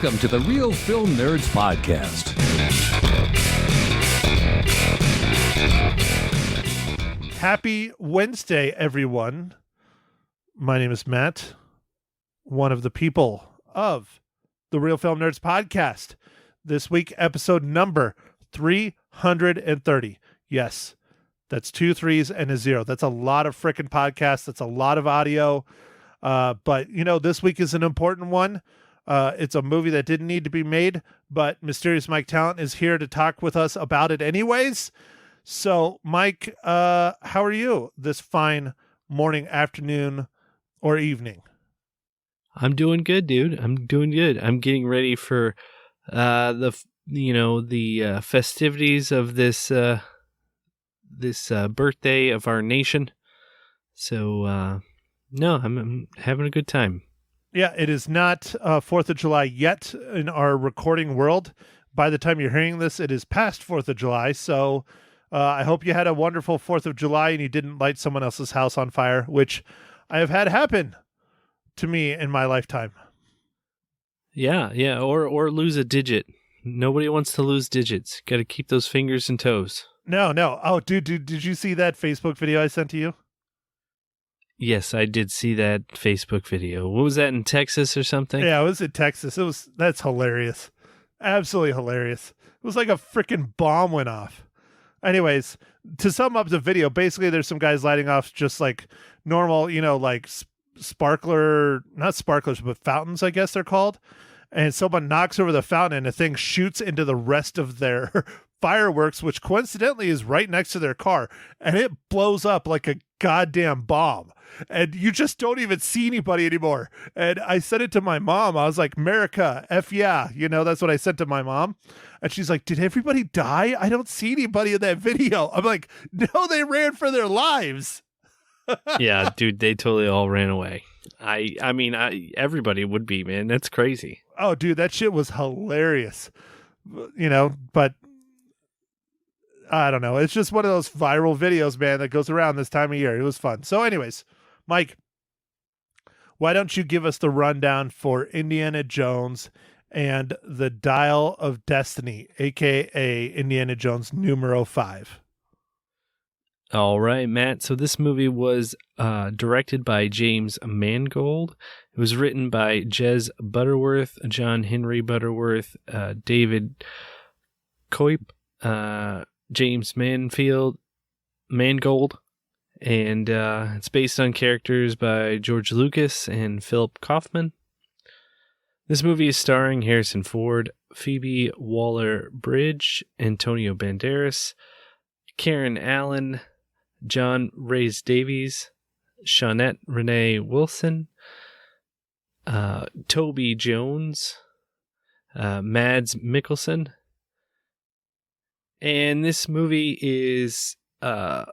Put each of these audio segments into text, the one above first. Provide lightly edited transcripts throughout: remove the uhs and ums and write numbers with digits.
Welcome to the Real Film Nerds Podcast. Happy Wednesday, everyone. My name is Matt, one of the people of the Real Film Nerds Podcast. This week, episode number 330. Yes, that's 2 3s and a 0. That's a lot of frickin' podcasts. That's a lot of audio. But, you know, this week is an important one. It's a movie that didn't need to be made, but Mysterious Mike Talent is here to talk with us about it anyways. So, Mike, how are you this fine morning, afternoon, or evening? I'm doing good, dude. I'm doing good. I'm getting ready for the festivities of this birthday of our nation. So, no, I'm having a good time. Yeah, it is not 4th of July yet in our recording world. By the time you're hearing this, it is past 4th of July. So I hope you had a wonderful 4th of July and you didn't light someone else's house on fire, which I have had happen to me in my lifetime. Yeah, or lose a digit. Nobody wants to lose digits. Got to keep those fingers and toes. No. Oh, dude, did you see that Facebook video I sent to you? Yes, I did see that Facebook video. What was that, in Texas or something? Yeah, it was in Texas. That's hilarious. Absolutely hilarious. It was like a freaking bomb went off. Anyways, to sum up the video, basically there's some guys lighting off just like normal, like not sparklers, but fountains, I guess they're called. And someone knocks over the fountain and the thing shoots into the rest of their fireworks, which coincidentally is right next to their car. And it blows up like a goddamn bomb. And you just don't even see anybody anymore. And I said it to my mom. I was like, America, F yeah. That's what I said to my mom. And she's like, did everybody die? I don't see anybody in that video. I'm like, no, they ran for their lives. Yeah, dude, they totally all ran away. I mean, everybody would be, man. That's crazy. Oh, dude, that shit was hilarious. But I don't know. It's just one of those viral videos, man, that goes around this time of year. It was fun. So anyways, Mike, why don't you give us the rundown for Indiana Jones and the Dial of Destiny, a.k.a. Indiana Jones numero 5? All right, Matt. So this movie was directed by James Mangold. It was written by Jez Butterworth, John Henry Butterworth, David Coip, James Mangold, and it's based on characters by George Lucas and Philip Kaufman. This movie is starring Harrison Ford, Phoebe Waller-Bridge, Antonio Banderas, Karen Allen, John Rhys Davies, Shawnette Renee Wilson, Toby Jones, Mads Mikkelsen. And this movie is about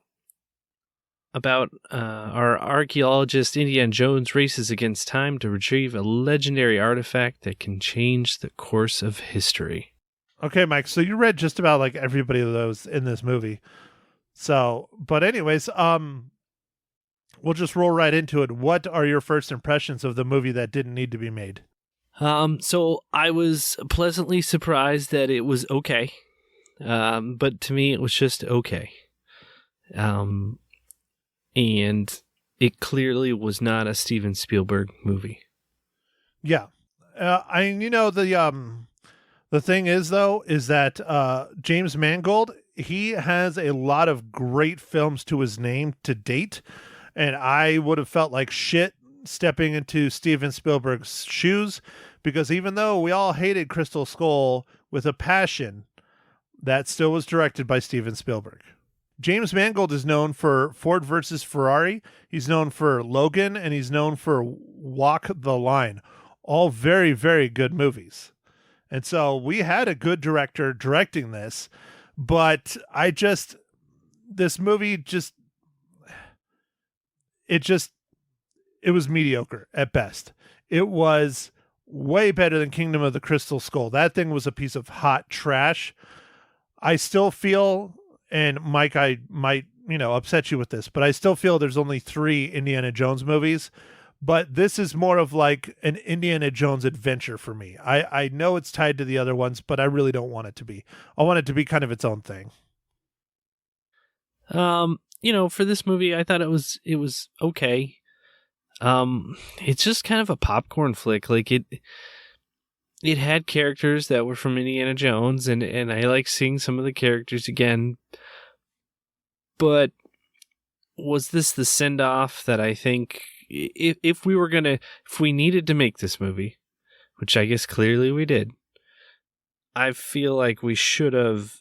our archaeologist Indiana Jones races against time to retrieve a legendary artifact that can change the course of history. Okay, Mike, so you read just about like everybody of those in this movie. So, but anyways, we'll just roll right into it. What are your first impressions of the movie that didn't need to be made? So I was pleasantly surprised that it was okay. But to me, it was just okay. And it clearly was not a Steven Spielberg movie. Yeah. The thing is, though, is that James Mangold, he has a lot of great films to his name to date. And I would have felt like shit stepping into Steven Spielberg's shoes, because even though we all hated Crystal Skull with a passion, that still was directed by Steven Spielberg. James Mangold is known for Ford versus Ferrari. He's known for Logan, and he's known for Walk the Line. All very, very good movies. And so we had a good director directing this, but this movie it was mediocre at best. It was way better than Kingdom of the Crystal Skull. That thing was a piece of hot trash. I still feel, and Mike, I might, upset you with this, but I still feel there's only 3 Indiana Jones movies. but this is more of like an Indiana Jones adventure for me. I know it's tied to the other ones, but I really don't want it to be. I want it to be kind of its own thing. For this movie, I thought it was okay. It's just kind of a popcorn flick. Like it had characters that were from Indiana Jones, and I like seeing some of the characters again. But was this the send off that I think if we needed to make this movie, which I guess clearly we did, I feel like we should have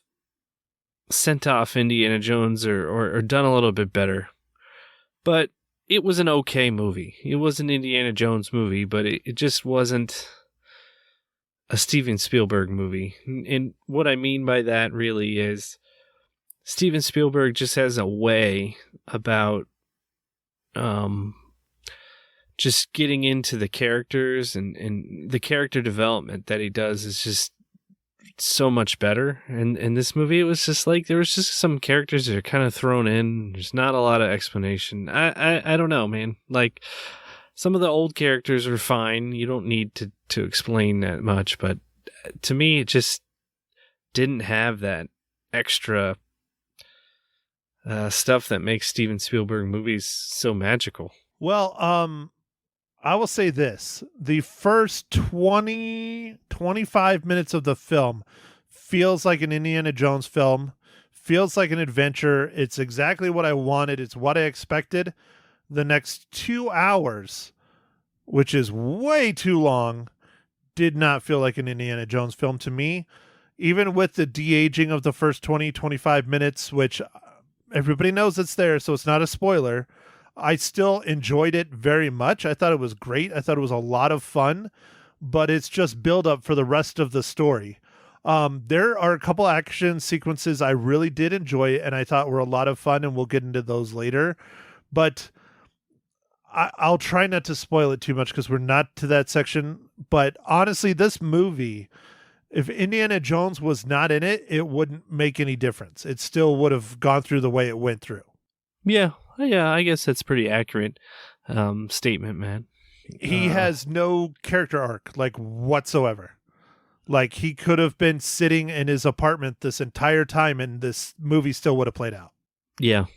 sent off Indiana Jones or done a little bit better. But it was an okay movie. It was an Indiana Jones movie, but it just wasn't a Steven Spielberg movie. And what I mean by that really is Steven Spielberg just has a way about just getting into the characters, and the character development that he does is just so much better. And in this movie, it was just like there was just some characters that are kind of thrown in. There's not a lot of explanation. I don't know, man. Like some of the old characters are fine. You don't need to explain that much, but to me, it just didn't have that extra stuff that makes Steven Spielberg movies so magical. Well, I will say this. The first 25 minutes of the film feels like an Indiana Jones film, feels like an adventure. It's exactly what I wanted. It's what I expected. The next 2 hours, which is way too long, did not feel like an Indiana Jones film to me. Even with the de-aging of the first 25 minutes, which everybody knows it's there, so it's not a spoiler, I still enjoyed it very much. I thought it was great. I thought it was a lot of fun, but it's just build up for the rest of the story. There are a couple action sequences I really did enjoy and I thought were a lot of fun, and we'll get into those later. But I'll try not to spoil it too much because we're not to that section. But honestly, this movie, if Indiana Jones was not in it, it wouldn't make any difference. It still would have gone through the way it went through. Yeah, I guess that's pretty accurate statement, man. He has no character arc, like, whatsoever. Like, he could have been sitting in his apartment this entire time and this movie still would have played out. Yeah.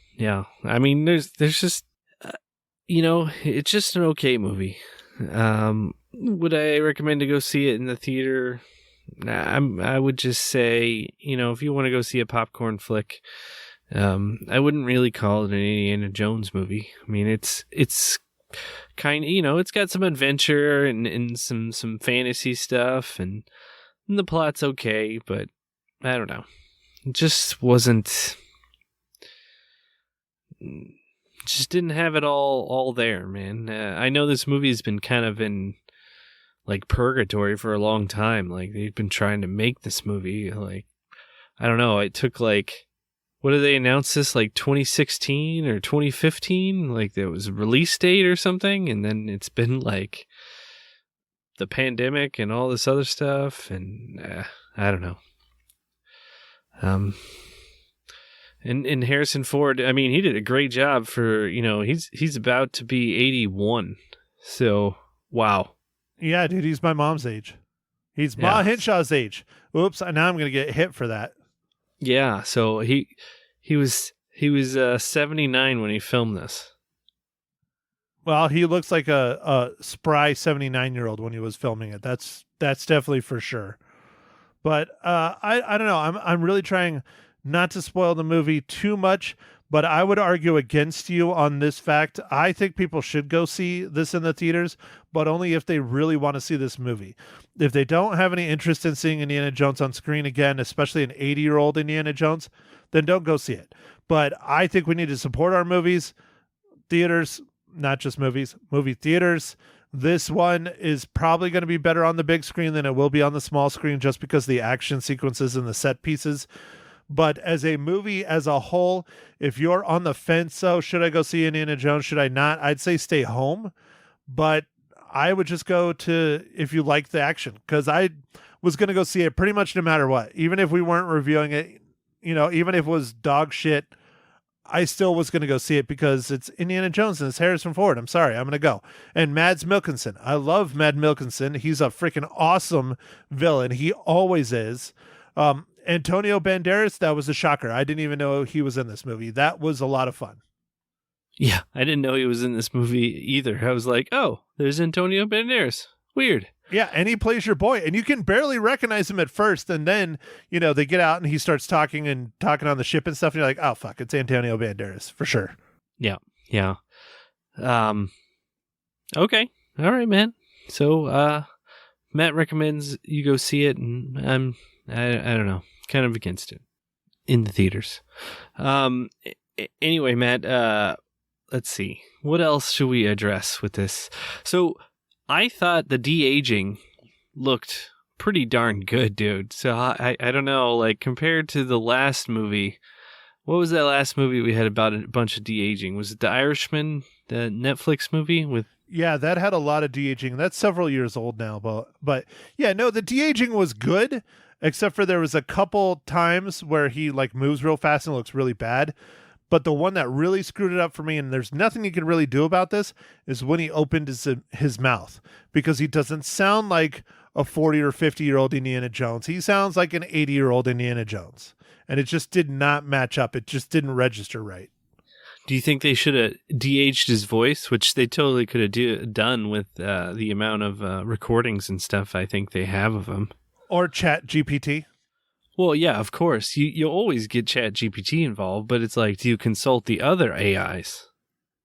I mean, there's just, it's just an okay movie. Would I recommend to go see it in the theater? I would just say, if you want to go see a popcorn flick, I wouldn't really call it an Indiana Jones movie. I mean, it's kind of, it's got some adventure and some fantasy stuff, and the plot's okay, but I don't know. It just didn't have it all there, man. I know this movie's been kind of in like purgatory for a long time. Like they've been trying to make this movie. Like, I don't know. It took like, what did they announce this? Like 2016 or 2015? Like there was a release date or something. And then it's been like the pandemic and all this other stuff. And I don't know. And Harrison Ford, I mean, he did a great job for, he's about to be 81. So, wow. Yeah, dude, he's my mom's age. He's Ma Hinshaw's age. Oops, now I'm going to get hit for that. Yeah, so he was 79 when he filmed this. Well, he looks like a spry 79-year-old when he was filming it. That's definitely for sure. But I don't know. I'm really trying not to spoil the movie too much, but I would argue against you on this fact. I think people should go see this in the theaters, but only if they really want to see this movie. If they don't have any interest in seeing Indiana Jones on screen again, especially an 80-year-old Indiana Jones, then don't go see it. But I think we need to support our movies, theaters, not just movies, movie theaters. This one is probably going to be better on the big screen than it will be on the small screen just because of the action sequences and the set pieces. But as a movie as a whole, if you're on the fence, so should I go see Indiana Jones? Should I not? I'd say stay home. But I would just go to, if you like the action, because I was going to go see it pretty much no matter what. Even if we weren't reviewing it, even if it was dog shit, I still was going to go see it because it's Indiana Jones and it's Harrison Ford. I'm sorry, I'm going to go. And Mads Mikkelsen. I love Mads Mikkelsen. He's a freaking awesome villain. He always is. Antonio Banderas, that was a shocker. I didn't even know he was in this movie. That was a lot of fun. Yeah, I didn't know he was in this movie either. I was like, oh, there's Antonio Banderas. Weird. Yeah, and he plays your boy, and you can barely recognize him at first, and then, they get out and he starts talking on the ship and stuff, and you're like, oh, fuck, it's Antonio Banderas, for sure. Yeah. Okay. All right, man. So, Matt recommends you go see it, and I don't know, kind of against it in the theaters. Anyway, Matt, let's see. What else should we address with this? So I thought the de-aging looked pretty darn good, dude. So I don't know, like compared to the last movie, what was that last movie we had about a bunch of de-aging? Was it The Irishman, the Netflix movie with... Yeah, that had a lot of de-aging. That's several years old now, but yeah, no, the de-aging was good, except for there was a couple times where he like moves real fast and looks really bad. But the one that really screwed it up for me, and there's nothing you can really do about this, is when he opened his mouth, because he doesn't sound like a 40 or 50-year-old Indiana Jones. He sounds like an 80-year-old Indiana Jones, and it just did not match up. It just didn't register right. Do you think they should have de-aged his voice, which they totally could have done with the amount of recordings and stuff I think they have of him? Or Chat GPT? Well, yeah, of course. You always get Chat GPT involved, but it's like, do you consult the other AIs?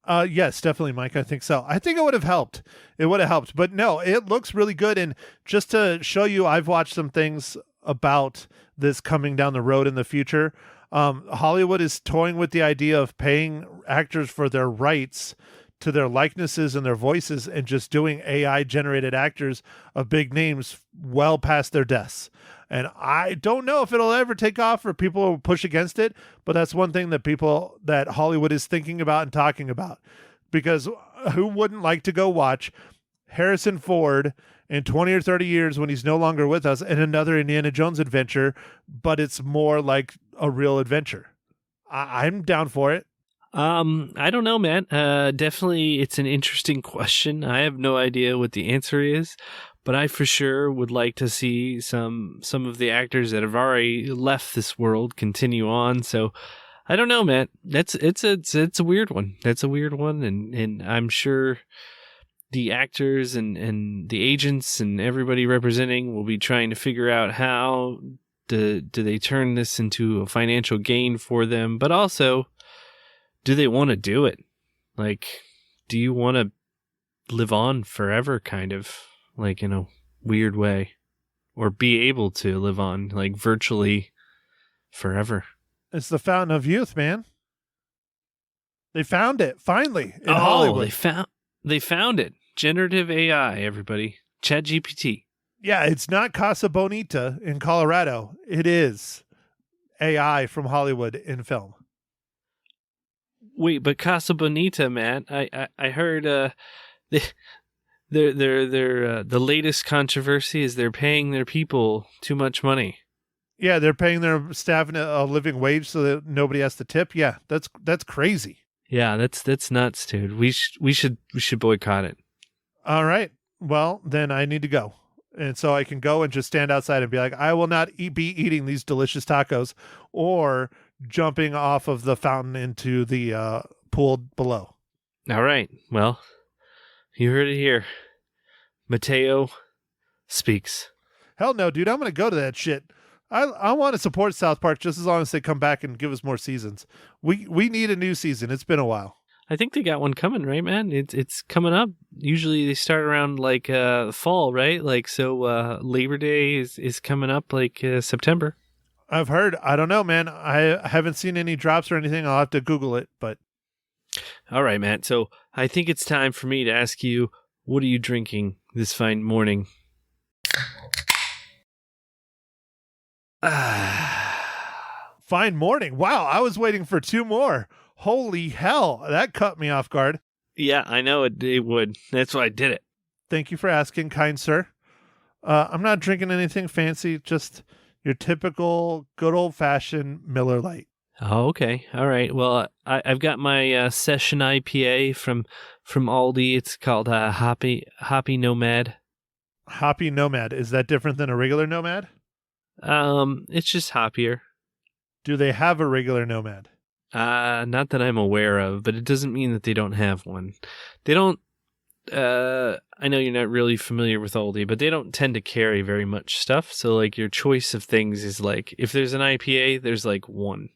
Yes, definitely, Mike. I think so. I think it would have helped. It would have helped. But no, it looks really good. And just to show you, I've watched some things about this coming down the road in the future. Hollywood is toying with the idea of paying actors for their rights to their likenesses and their voices and just doing AI-generated actors of big names well past their deaths. And I don't know if it'll ever take off or people will push against it, but that's one thing that Hollywood is thinking about and talking about. Because who wouldn't like to go watch Harrison Ford in 20 or 30 years when he's no longer with us in another Indiana Jones adventure, but it's more like a real adventure? I'm down for it. I don't know, man. Definitely it's an interesting question. I have no idea what the answer is, but I for sure would like to see some of the actors that have already left this world continue on. So I don't know, man. It's a weird one. That's a weird one, and I'm sure the actors and the agents and everybody representing will be trying to figure out how do they turn this into a financial gain for them, but also, do they want to do it? Like, do you want to live on forever, kind of, like in a weird way, or be able to live on like virtually forever? It's the fountain of youth, man. They found it finally in Hollywood. They found it. Generative AI, everybody. ChatGPT. Yeah, it's not Casa Bonita in Colorado. It is AI from Hollywood in film. Wait, but Casa Bonita, man. I heard the latest controversy is they're paying their people too much money. Yeah, they're paying their staff a living wage so that nobody has to tip. Yeah, that's crazy. Yeah, that's nuts, dude. We should boycott it. All right. Well, then I need to go. And so I can go and just stand outside and be like, I will not be eating these delicious tacos or jumping off of the fountain into the pool below. All right. Well, you heard it here. Mateo speaks. Hell no, dude. I'm going to go to that shit. I want to support South Park just as long as they come back and give us more seasons. We need a new season. It's been a while. I think they got one coming, right, man? It's coming up. Usually they start around like fall, right? Like so Labor Day is coming up like September. I've heard. I don't know, man. I haven't seen any drops or anything. I'll have to Google it, but all right, Matt. So I think it's time for me to ask you, what are you drinking this fine morning? Fine morning. Wow, I was waiting for two more. Holy hell, that cut me off guard. Yeah, I know it would. That's why I did it. Thank you for asking, kind sir. I'm not drinking anything fancy, just your typical good old-fashioned Miller Lite. Oh, okay. All right. Well, I've got my session IPA from Aldi. It's called Hoppy Nomad. Hoppy Nomad. Is that different than a regular Nomad? It's just hoppier. Do they have a regular Nomad? Not that I'm aware of, but it doesn't mean that they don't have one. They don't. I know you're not really familiar with Aldi, but they don't tend to carry very much stuff. So like your choice of things is like if there's an IPA, there's like one.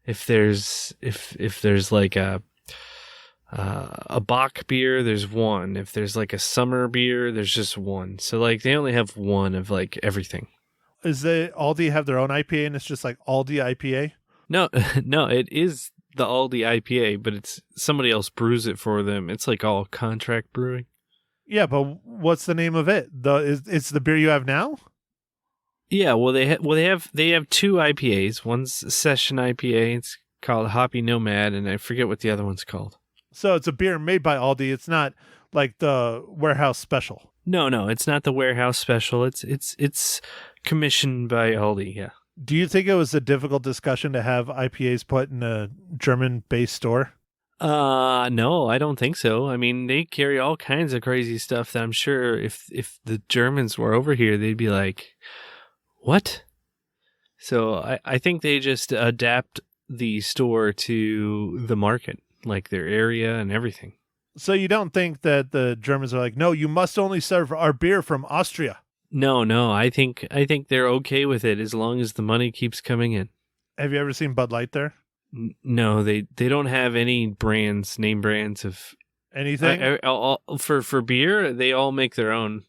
If there's like a Bock beer, there's one. If there's like a summer beer, there's just one. So like they only have one of like everything. Is the Aldi have their own IPA and it's just like Aldi IPA? No, no, it is the Aldi IPA, but it's somebody else brews it for them. It's like all contract brewing. Yeah, but what's the name of it? It's the beer you have now? Yeah, well they have two IPAs. One's a session IPA. It's called Hoppy Nomad, and I forget what the other one's called. So it's a beer made by Aldi. It's not like the warehouse special. No, it's not the warehouse special. It's commissioned by Aldi. Yeah. Do you think it was a difficult discussion to have IPAs put in a German-based store? No, I don't think so. I mean, they carry all kinds of crazy stuff that I'm sure if the Germans were over here, they'd be like, what? So I think they just adapt the store to the market, like their area and everything. So you don't think that the Germans are like, no, you must only serve our beer from Austria? No, I think they're okay with it as long as the money keeps coming in. Have you ever seen Bud Light there? No, they don't have any name brands of anything. For beer, they all make their own,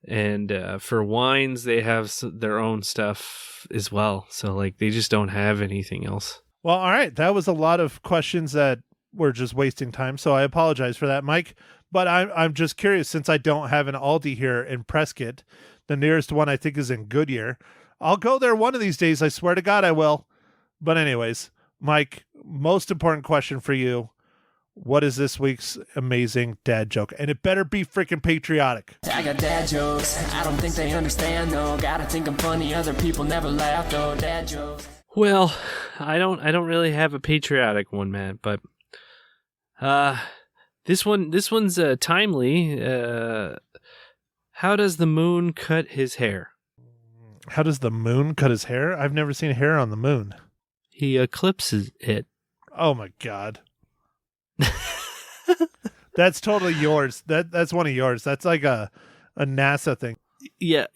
and for wines, they have their own stuff as well. So like they just don't have anything else. Well, all right, that was a lot of questions that were just wasting time. So I apologize for that, Mike. But I'm just curious, since I don't have an Aldi here in Prescott, the nearest one I think is in Goodyear. I'll go there one of these days. I swear to God I will. But anyways, Mike, most important question for you. What is this week's amazing dad joke? And it better be freaking patriotic. I got dad jokes. I don't think they understand though. Gotta think I'm funny. Other people never laugh though. Dad jokes. Well, I don't really have a patriotic one, man, but this one's timely. How does the moon cut his hair? How does the moon cut his hair? I've never seen hair on the moon. He eclipses it. Oh my God. That's totally yours. That's one of yours. That's like a NASA thing. Yeah,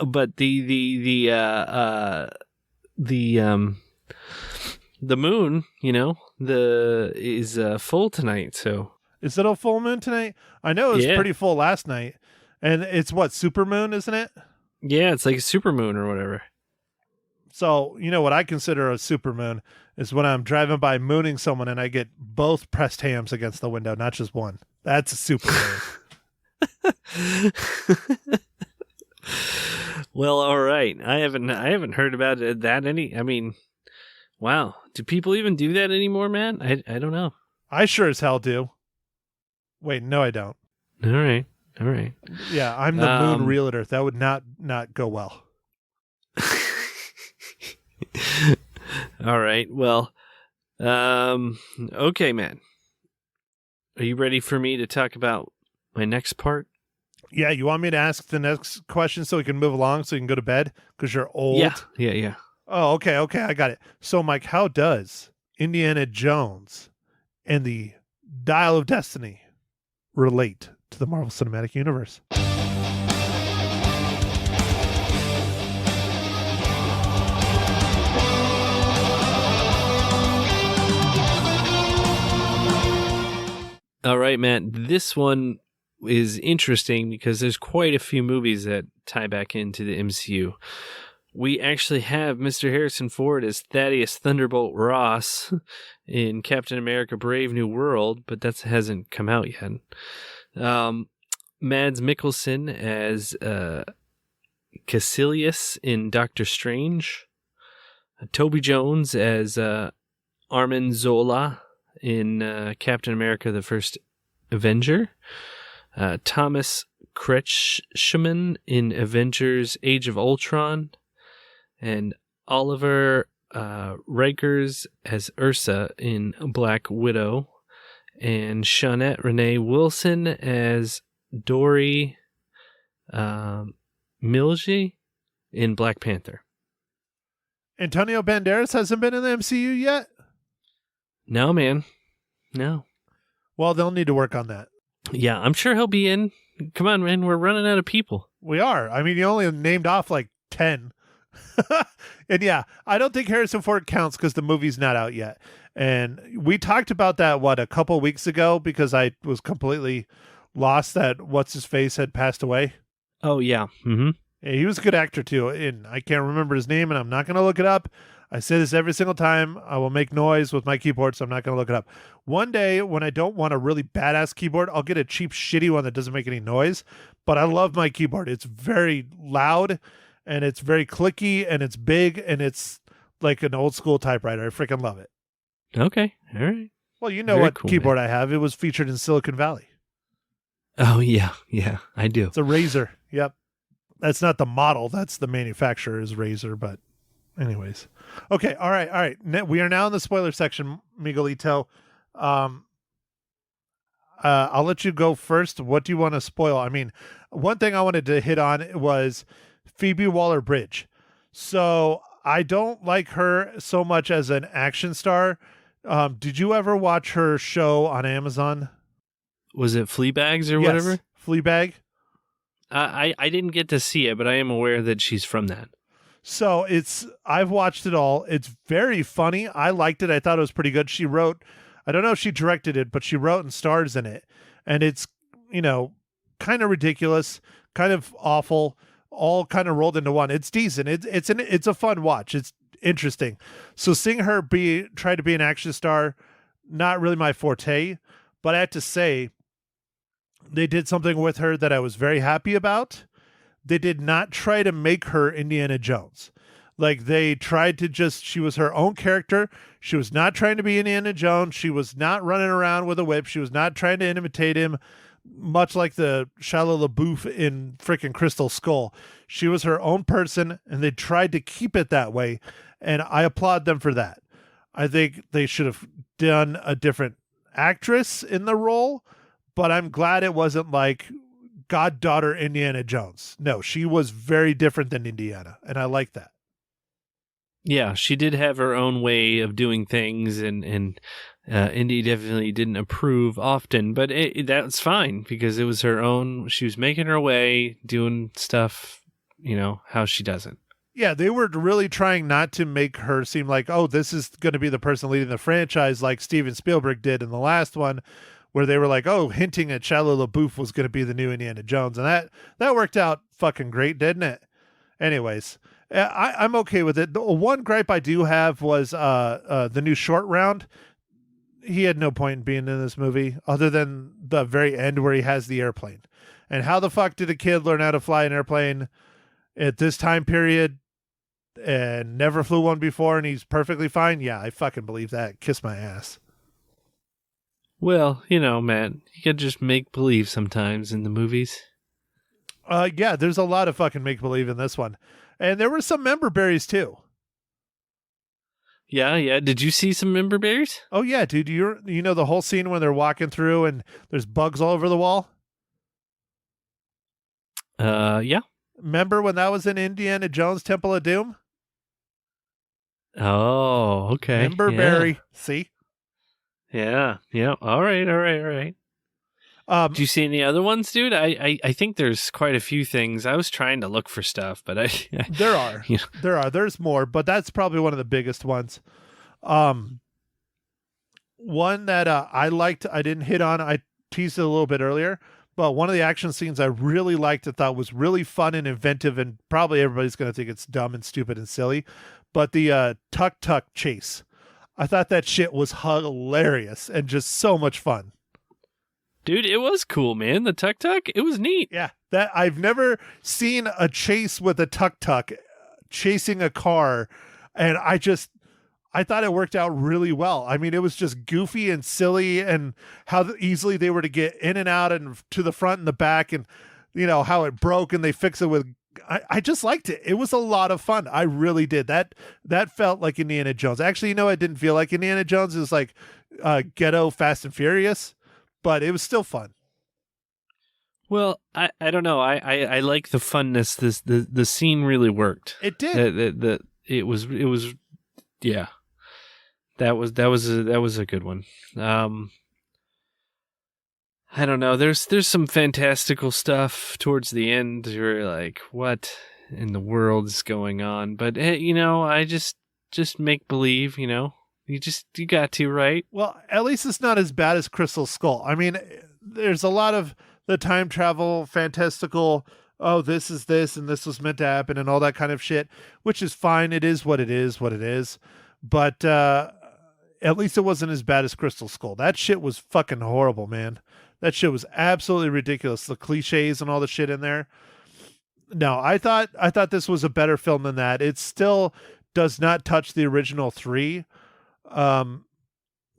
but the moon, is full tonight, so. Is it a full moon tonight? I know it was pretty full last night. And it's what, super moon, isn't it? Yeah, it's like a super moon or whatever. So, what I consider a super moon is when I'm driving by mooning someone and I get both pressed hams against the window, not just one. That's a super moon. Well, all right. I haven't heard about that any. I mean, wow. Do people even do that anymore, man? I don't know. I sure as hell do. Wait, no, I don't. All right. Yeah, I'm the moon realtor. That would not go well. All right. Well, okay, man. Are you ready for me to talk about my next part? Yeah, you want me to ask the next question so we can move along so you can go to bed because you're old? Yeah. Oh, okay, I got it. So, Mike, how does Indiana Jones and the Dial of Destiny relate to the Marvel Cinematic Universe? All right, Matt. This one is interesting because there's quite a few movies that tie back into the MCU. We actually have Mr. Harrison Ford as Thaddeus Thunderbolt Ross in Captain America Brave New World, but that hasn't come out yet. Mads Mikkelsen as Caecilius in Doctor Strange. Toby Jones as Armin Zola in Captain America the First Avenger. Thomas Kretschmann in Avengers Age of Ultron. And Oliver Rikers as Ursa in Black Widow, and Shawnette Renee Wilson as Dory Milji in Black Panther. Antonio Banderas hasn't been in the MCU yet? No, man. No. Well, they'll need to work on that. Yeah, I'm sure he'll be in. Come on, man. We're running out of people. We are. I mean, you only named off like 10. And yeah, I don't think Harrison Ford counts because the movie's not out yet. And we talked about that, a couple weeks ago, because I was completely lost that What's-His-Face had passed away. Oh, yeah. Mm-hmm. Yeah, he was a good actor, too. And I can't remember his name, and I'm not going to look it up. I say this every single time. I will make noise with my keyboard, so I'm not going to look it up. One day, when I don't want a really badass keyboard, I'll get a cheap, shitty one that doesn't make any noise. But I love my keyboard. It's very loud, and it's very clicky, and it's big, and it's like an old school typewriter. I freaking love it. Okay. All right. Well, you know Very what cool, keyboard I have. It was featured in Silicon Valley. Oh, yeah. Yeah, I do. It's a Razer. Yep. That's not the model. That's the manufacturer's Razer, but anyways. Okay. All right. We are now in the spoiler section, Miguelito. I'll let you go first. What do you want to spoil? I mean, one thing I wanted to hit on was Phoebe Waller-Bridge. So I don't like her so much as an action star. Did you ever watch her show on Amazon? Was it Fleabags or whatever? Fleabag. I didn't get to see it, but I am aware that she's from that. So I've watched it all. It's very funny. I liked it. I thought it was pretty good. She wrote, I don't know if she directed it, but she wrote and stars in it. And it's, kind of ridiculous, kind of awful, all kind of rolled into one. It's decent. It's a fun watch. It's interesting. So seeing her try to be an action star, not really my forte, but I have to say, they did something with her that I was very happy about. They did not try to make her Indiana Jones. Like they tried to she was her own character. She was not trying to be Indiana Jones. She was not running around with a whip. She was not trying to imitate him, much like the Shia LaBeouf in freaking Crystal Skull. She was her own person, and they tried to keep it that way. And I applaud them for that. I think they should have done a different actress in the role, but I'm glad it wasn't like goddaughter Indiana Jones. No, she was very different than Indiana, and I like that. Yeah, she did have her own way of doing things, and Indy definitely didn't approve often, but that's fine because it was her own. She was making her way, doing stuff, how she doesn't. Yeah, they were really trying not to make her seem like, oh, this is going to be the person leading the franchise like Steven Spielberg did in the last one, where they were like, oh, hinting at Shia LaBeouf was going to be the new Indiana Jones. And that worked out fucking great, didn't it? Anyways, I'm okay with it. The one gripe I do have was the new Short Round. He had no point in being in this movie other than the very end where he has the airplane. And how the fuck did a kid learn how to fly an airplane at this time period and never flew one before and he's perfectly fine? Yeah, I fucking believe that. Kiss my ass. Well, Matt, you can just make believe sometimes in the movies. Yeah, there's a lot of fucking make believe in this one. And there were some member berries too. Yeah. Did you see some member berries? Oh yeah, dude. You know the whole scene when they're walking through and there's bugs all over the wall? Yeah. Remember when that was in Indiana Jones Temple of Doom? Oh, okay. Member berry. See? Yeah. All right. Do you see any other ones, dude? I think there's quite a few things. I was trying to look for stuff, but there are. There's more, but that's probably one of the biggest ones. One that I liked, I didn't hit on, I teased it a little bit earlier, but one of the action scenes I really liked, I thought was really fun and inventive, and probably everybody's going to think it's dumb and stupid and silly, but the tuk-tuk chase. I thought that shit was hilarious and just so much fun. Dude, it was cool, man. The tuk-tuk, it was neat. Yeah, that I've never seen a chase with a tuk-tuk chasing a car, and I thought it worked out really well. I mean, it was just goofy and silly, and how easily they were to get in and out and to the front and the back, and how it broke and they fix it with I just liked it. It was a lot of fun. I really did. That felt like Indiana Jones. Actually, it didn't feel like Indiana Jones. It was like ghetto Fast and Furious, but it was still fun. Well, I don't know. I like the funness. The scene really worked. It did. It was yeah. That was a good one. I don't know. There's some fantastical stuff towards the end. You're like, what in the world is going on? But I just make believe. You got to, right. Well, at least it's not as bad as Crystal Skull. I mean, there's a lot of the time travel fantastical. Oh, this is this, and this was meant to happen, and all that kind of shit, which is fine. It is what it is. But at least it wasn't as bad as Crystal Skull. That shit was fucking horrible, man. That shit was absolutely ridiculous. The cliches and all the shit in there. No, I thought this was a better film than that. It still does not touch the original three. But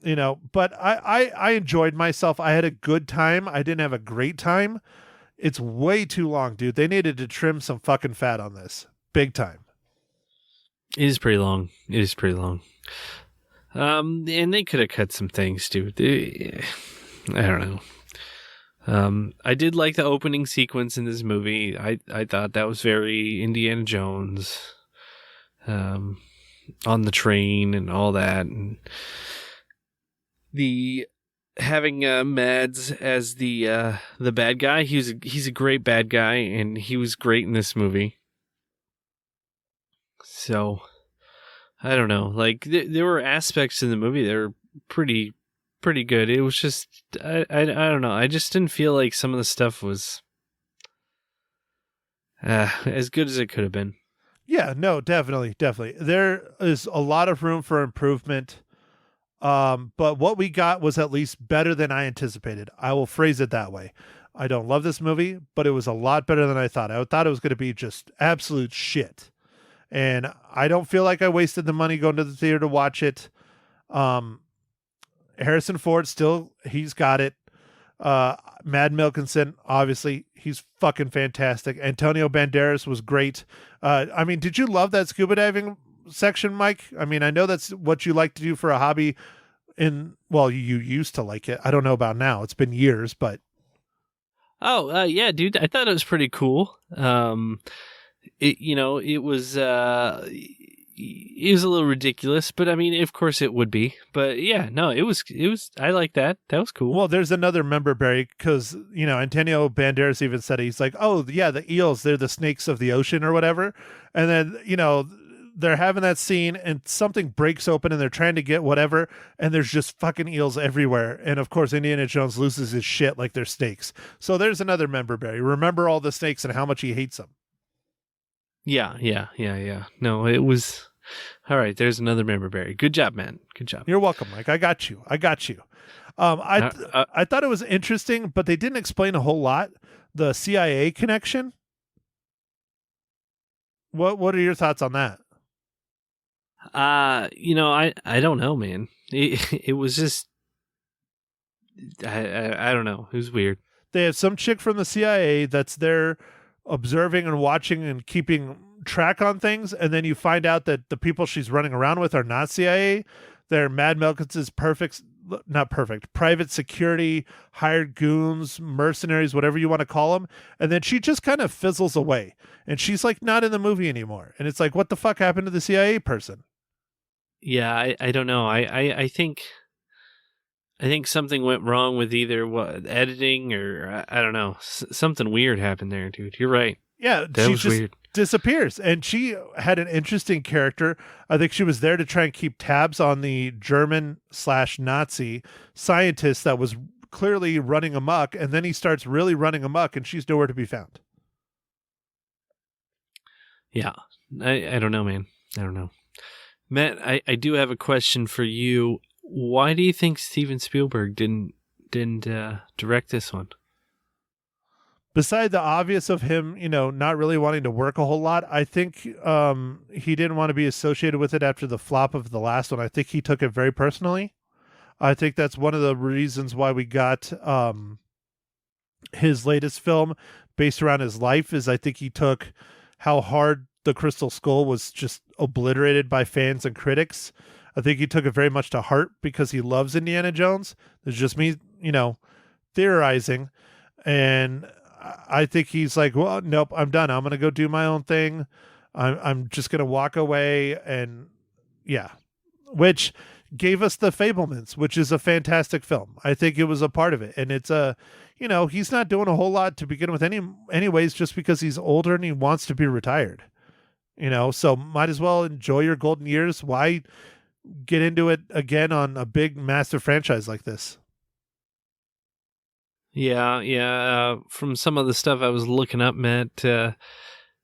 I enjoyed myself. I had a good time. I didn't have a great time. It's way too long, dude. They needed to trim some fucking fat on this. Big time. It is pretty long. And they could have cut some things, dude. I don't know. I did like the opening sequence in this movie. I thought that was very Indiana Jones, on the train and all that, and the having Mads as the bad guy. He's a great bad guy, and he was great in this movie. So I don't know. Like there were aspects in the movie that were pretty good. It was just I don't know. I just didn't feel like some of the stuff was as good as it could have been. Yeah, no, definitely. There is a lot of room for improvement. But what we got was at least better than I anticipated. I will phrase it that way. I don't love this movie, but it was a lot better than I thought. I thought it was going to be just absolute shit. And I don't feel like I wasted the money going to the theater to watch it. Harrison Ford he's got it. Mads Mikkelsen, obviously, he's fucking fantastic. Antonio Banderas was great. I mean, did you love that scuba diving section, Mike? I mean, I know that's what you like to do for a hobby. You used to like it. I don't know about now. It's been years, but. Yeah, dude. I thought it was pretty cool. It was a little ridiculous, but I mean, of course it would be. But yeah, no, it was. I like that. That was cool. Well, there's another member, Barry, because Antonio Banderas even said it. He's like, oh yeah, the eels, they're the snakes of the ocean or whatever. And then they're having that scene, and something breaks open, and they're trying to get whatever, and there's just fucking eels everywhere. And of course, Indiana Jones loses his shit like they're snakes. So there's another member, Barry. Remember all the snakes and how much he hates them. Yeah. No, it was all right. There's another member, Barry. Good job, man. Good job. You're welcome, Mike. I got you. I thought it was interesting, but they didn't explain a whole lot. The CIA connection. What are your thoughts on that? I don't know, man. It was just I don't know. It was weird. They have some chick from the CIA that's there observing and watching and keeping track on things, and then you find out that the people she's running around with are not CIA. They're Mads Mikkelsen's private security, hired goons, mercenaries, whatever you want to call them. And then she just kind of fizzles away, and she's like not in the movie anymore. And it's like, what the fuck happened to the CIA person? Yeah, I don't know. I think something went wrong with either editing or I don't know. Something weird happened there, dude. You're right. Yeah, that was just weird. Disappears, and she had an interesting character. I think she was there to try and keep tabs on the German/Nazi scientist that was clearly running amok, and then he starts really running amok, and she's nowhere to be found. Yeah, I don't know, man. I don't know. Matt, I do have a question for you. Why do you think Steven Spielberg didn't direct this one? Beside the obvious of him, not really wanting to work a whole lot, I think he didn't want to be associated with it after the flop of the last one. I think he took it very personally. I think that's one of the reasons why we got his latest film based around his life is I think he took how hard the Crystal Skull was just obliterated by fans and critics. I think he took it very much to heart because he loves Indiana Jones. It's just me, theorizing. And I think he's like, well, nope, I'm done. I'm going to go do my own thing. I'm just going to walk away. And yeah, which gave us The Fabelmans, which is a fantastic film. I think it was a part of it. And it's he's not doing a whole lot to begin with anyways, just because he's older and he wants to be retired, so might as well enjoy your golden years. Why get into it again on a big, massive franchise like this? Yeah. From some of the stuff I was looking up, Matt,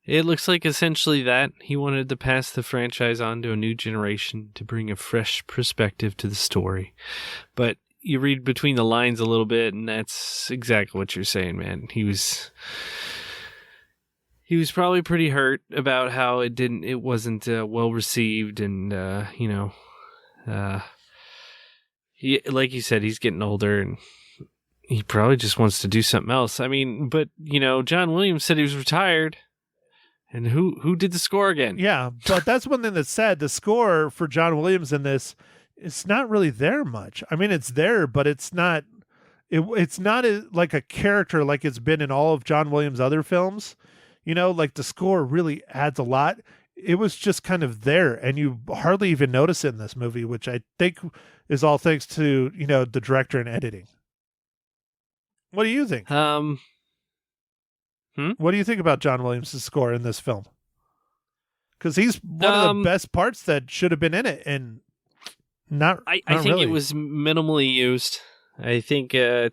it looks like essentially that he wanted to pass the franchise on to a new generation to bring a fresh perspective to the story. But you read between the lines a little bit, and that's exactly what you're saying, man. He was probably pretty hurt about how it wasn't well received, and like you said, he's getting older, and he probably just wants to do something else. I mean, but John Williams said he was retired, and who did the score again? Yeah, but that's one thing that's sad. The score for John Williams in this, it's not really there much. I mean, it's there, but it's not. It's not like a character like it's been in all of John Williams' other films. Like the score really adds a lot. It was just kind of there, and you hardly even notice it in this movie, which I think is all thanks to the director and editing. What do you think? What do you think about John Williams' score in this film? Because he's one of the best parts that should have been in it, and I think really. It was minimally used. I think I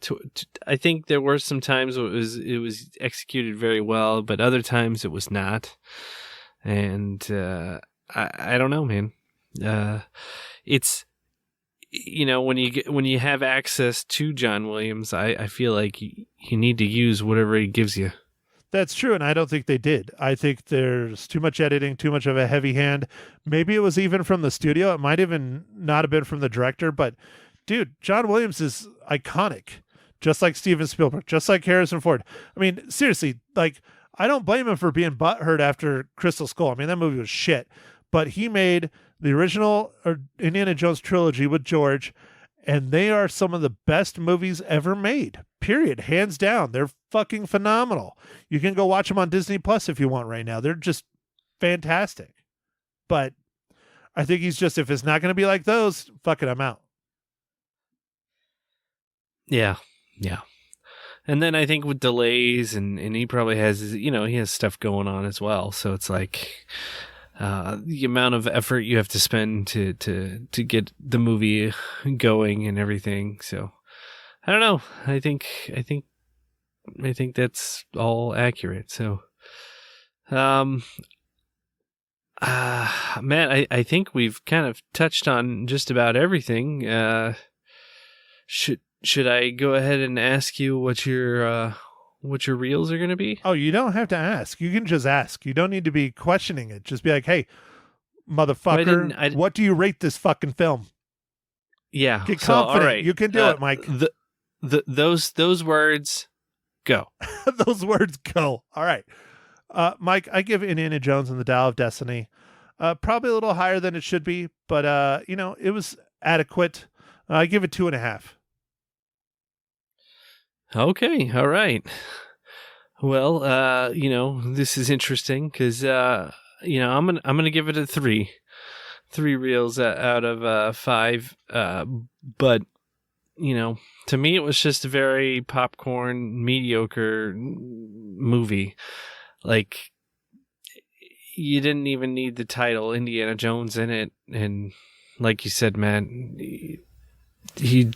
think there were some times it was executed very well, but other times it was not. And I don't know, man. It's when you have access to John Williams, I feel like you need to use whatever he gives you. That's true, and I don't think they did. I think there's too much editing, too much of a heavy hand. Maybe it was even from the studio. It might even not have been from the director, but dude, John Williams is iconic, just like Steven Spielberg, just like Harrison Ford. I mean, seriously, like, I don't blame him for being butthurt after Crystal Skull. I mean, that movie was shit, but he made the original Indiana Jones trilogy with George, and they are some of the best movies ever made, period. Hands down. They're fucking phenomenal. You can go watch them on Disney Plus if you want right now. They're just fantastic. But I think he's just, if it's not going to be like those, fuck it, I'm out. Yeah. And then I think with delays, and he probably has, he has stuff going on as well. So it's like the amount of effort you have to spend to get the movie going and everything. So I don't know. I think that's all accurate. So, Matt, I think we've kind of touched on just about everything. Should I go ahead and ask you what your reels are going to be? Oh, you don't have to ask. You can just ask. You don't need to be questioning it. Just be like, hey, motherfucker, what do you rate this fucking film? Yeah. Get confident. All right. You can do it, Mike. Those words, go. Those words, go. All right. Mike, I give Indiana Jones and the Dial of Destiny probably a little higher than it should be, but it was adequate. I give it 2.5. Okay, all right. Well, this is interesting because I'm gonna give it a 3 reels out of 5. But to me, it was just a very popcorn, mediocre movie. Like, you didn't even need the title Indiana Jones in it, and like you said, man, the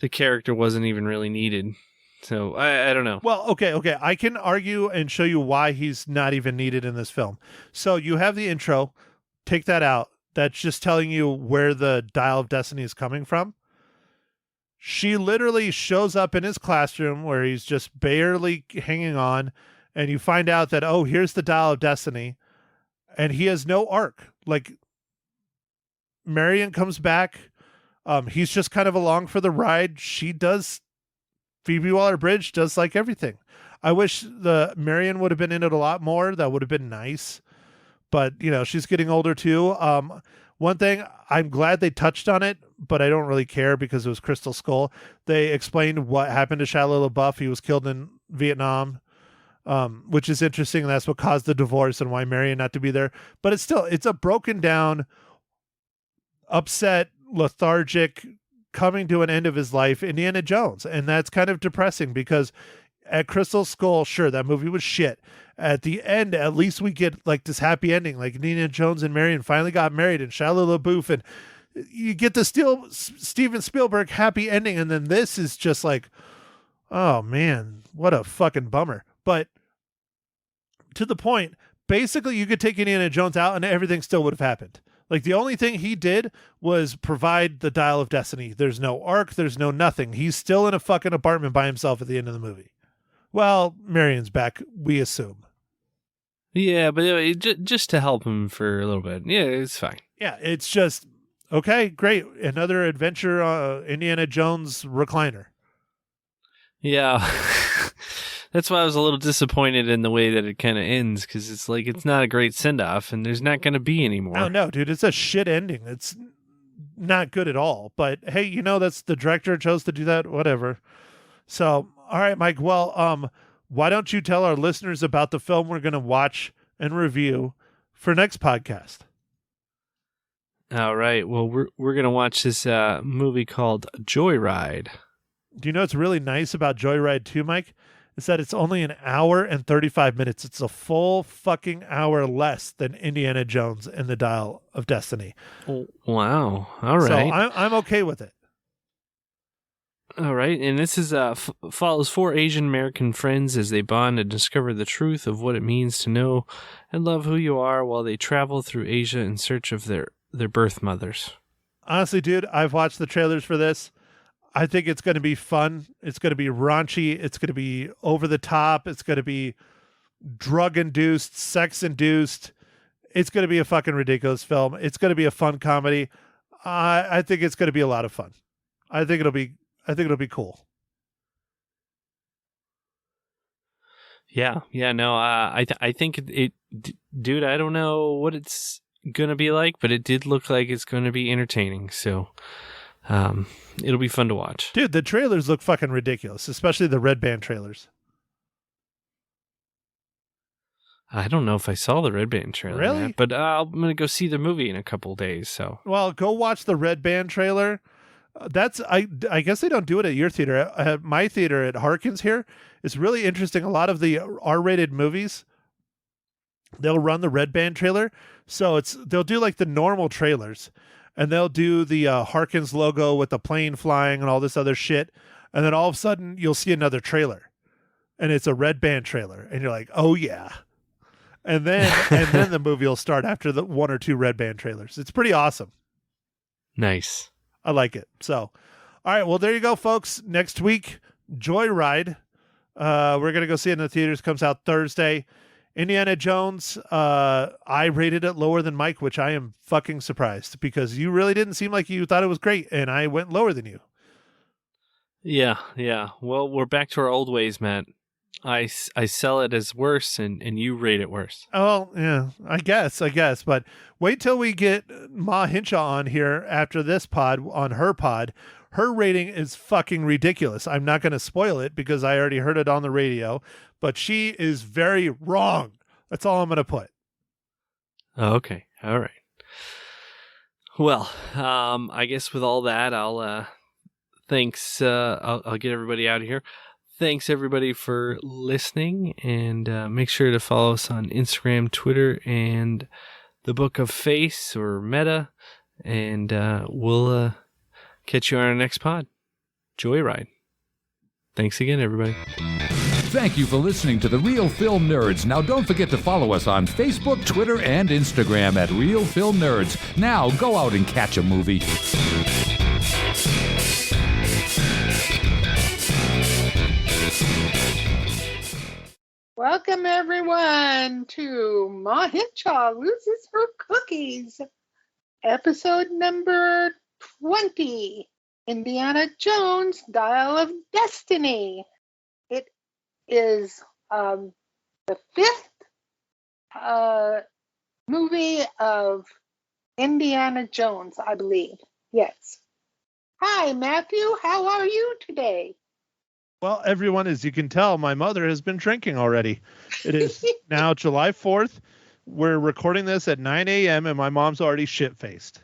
character wasn't even really needed. So I don't know. Well, okay. I can argue and show you why he's not even needed in this film. So you have the intro. Take that out. That's just telling you where the Dial of Destiny is coming from. She literally shows up in his classroom where he's just barely hanging on, and you find out that, oh, here's the Dial of Destiny, and he has no arc. Like, Marion comes back. He's just kind of along for the ride. Phoebe Waller-Bridge does like everything. I wish the Marion would have been in it a lot more. That would have been nice. But, she's getting older too. One thing, I'm glad they touched on it, but I don't really care because it was Crystal Skull. They explained what happened to Shia LaBeouf. He was killed in Vietnam, which is interesting. That's what caused the divorce and why Marion not to be there. But it's a broken down, upset, lethargic, coming to an end of his life Indiana Jones. And that's kind of depressing because at Crystal Skull, sure, that movie was shit. At the end, at least we get like this happy ending, like Indiana Jones and Marion finally got married and Shia LaBeouf, and you get the Steven Spielberg happy ending. And then this is just like, oh man, what a fucking bummer. But to the point, basically you could take Indiana Jones out and everything still would have happened. Like the only thing he did was provide the Dial of Destiny. There's no arc. There's no nothing. He's still in a fucking apartment by himself at the end of the movie. Well, Marion's back, we assume. Yeah, but just to help him for a little bit. Yeah, it's fine. Yeah, it's just, okay, great. Another adventure, Indiana Jones recliner. Yeah. That's why I was a little disappointed in the way that it kind of ends, because it's like it's not a great send-off, and there's not going to be anymore. Oh, no, dude, it's a shit ending. It's not good at all. But, hey, that's the director chose to do that, whatever. So, all right, Mike, well, why don't you tell our listeners about the film we're going to watch and review for next podcast? All right, well, we're going to watch this movie called Joyride. Do you know what's really nice about Joyride 2, Mike? Is that it's only an hour and 35 minutes. It's a full fucking hour less than Indiana Jones and the Dial of Destiny. Oh, wow. All right. So I'm okay with it. All right. And this is follows four Asian American friends as they bond and discover the truth of what it means to know and love who you are while they travel through Asia in search of their birth mothers. Honestly, dude, I've watched the trailers for this. I think it's going to be fun. It's going to be raunchy. It's going to be over the top. It's going to be drug-induced, sex-induced. It's going to be a fucking ridiculous film. It's going to be a fun comedy. I think it's going to be a lot of fun. I think it'll be cool. Yeah. No, I think dude, I don't know what it's going to be like, but it did look like it's going to be entertaining. So, it'll be fun to watch. Dude, the trailers look fucking ridiculous, especially the Red Band trailers. I don't know if I saw the Red Band trailer. Really? Yet, but I'm going to go see the movie in a couple days. So, well, go watch the Red Band trailer. I guess they don't do it at your theater. At my theater at Harkins here, it's really interesting. A lot of the R-rated movies, they'll run the Red Band trailer. So they'll do like the normal trailers. And they'll do the Harkins logo with the plane flying and all this other shit. And then all of a sudden, you'll see another trailer. And it's a Red Band trailer. And you're like, oh, yeah. And then the movie will start after the one or two Red Band trailers. It's pretty awesome. Nice. I like it. So, all right. Well, there you go, folks. Next week, Joyride. We're going to go see it in the theaters. Comes out Thursday. Indiana Jones, I rated it lower than Mike, which I am fucking surprised because you really didn't seem like you thought it was great, and I went lower than you. Yeah. Well, we're back to our old ways, Matt. I sell it as worse, and you rate it worse. Oh, yeah, I guess. But wait till we get Ma Hinshaw on here after this pod, on her pod. Her rating is fucking ridiculous. I'm not going to spoil it because I already heard it on the radio, but she is very wrong. That's all I'm going to put. Okay. All right. Well, I guess with all that, I'll thanks. I'll get everybody out of here. Thanks everybody for listening, and make sure to follow us on Instagram, Twitter, and the Book of Face or Meta, and we'll catch you on our next pod. Joyride. Thanks again, everybody. Thank you for listening to The Real Film Nerds. Now, don't forget to follow us on Facebook, Twitter, and Instagram at Real Film Nerds. Now, go out and catch a movie. Welcome, everyone, to Ma Hinshaw Loses Her Cookies, episode number 20, Indiana Jones, Dial of Destiny. It is the fifth movie of Indiana Jones, I believe. Yes. Hi, Matthew. How are you today? Well, everyone, as you can tell, my mother has been drinking already. It is now July 4th. We're recording this at 9 a.m. and my mom's already shit-faced.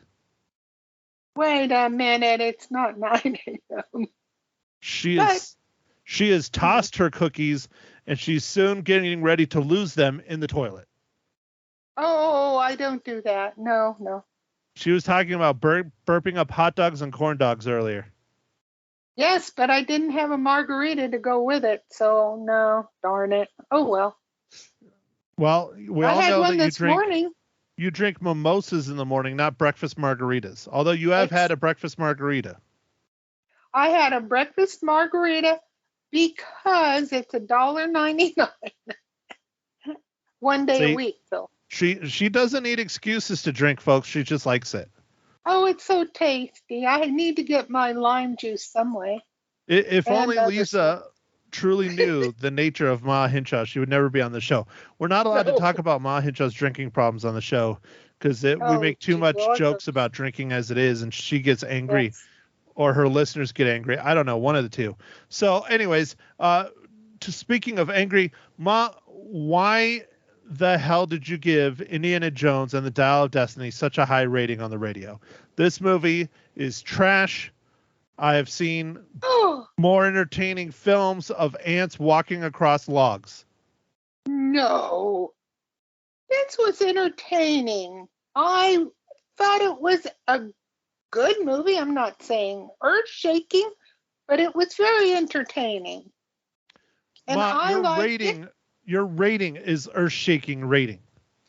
Wait a minute. It's not 9 a.m. She has tossed her cookies and she's soon getting ready to lose them in the toilet. Oh, I don't do that. No. She was talking about burping up hot dogs and corn dogs earlier. Yes, but I didn't have a margarita to go with it, so no, darn it. Oh well. Well, we I all had know one that this morning. you drink mimosas in the morning, not breakfast margaritas. Although you have had a breakfast margarita. I had a breakfast margarita because it's $1.99 one day a week, though. She doesn't need excuses to drink, folks. She just likes it. Oh, it's so tasty. I need to get my lime juice some way. If only Lisa truly knew the nature of Ma Hinshaw, she would never be on the show. We're not allowed to talk about Ma Hinshaw's drinking problems on the show because we make too much jokes about drinking as it is, and she gets angry, or her listeners get angry. I don't know, one of the two. So, anyways, speaking of angry, Ma, why the hell did you give Indiana Jones and the Dial of Destiny such a high rating on the radio? This movie is trash. I have seen more entertaining films of ants walking across logs. No. This was entertaining. I thought it was a good movie. I'm not saying earth-shaking, but it was very entertaining. And Ma, your rating is earth-shaking rating.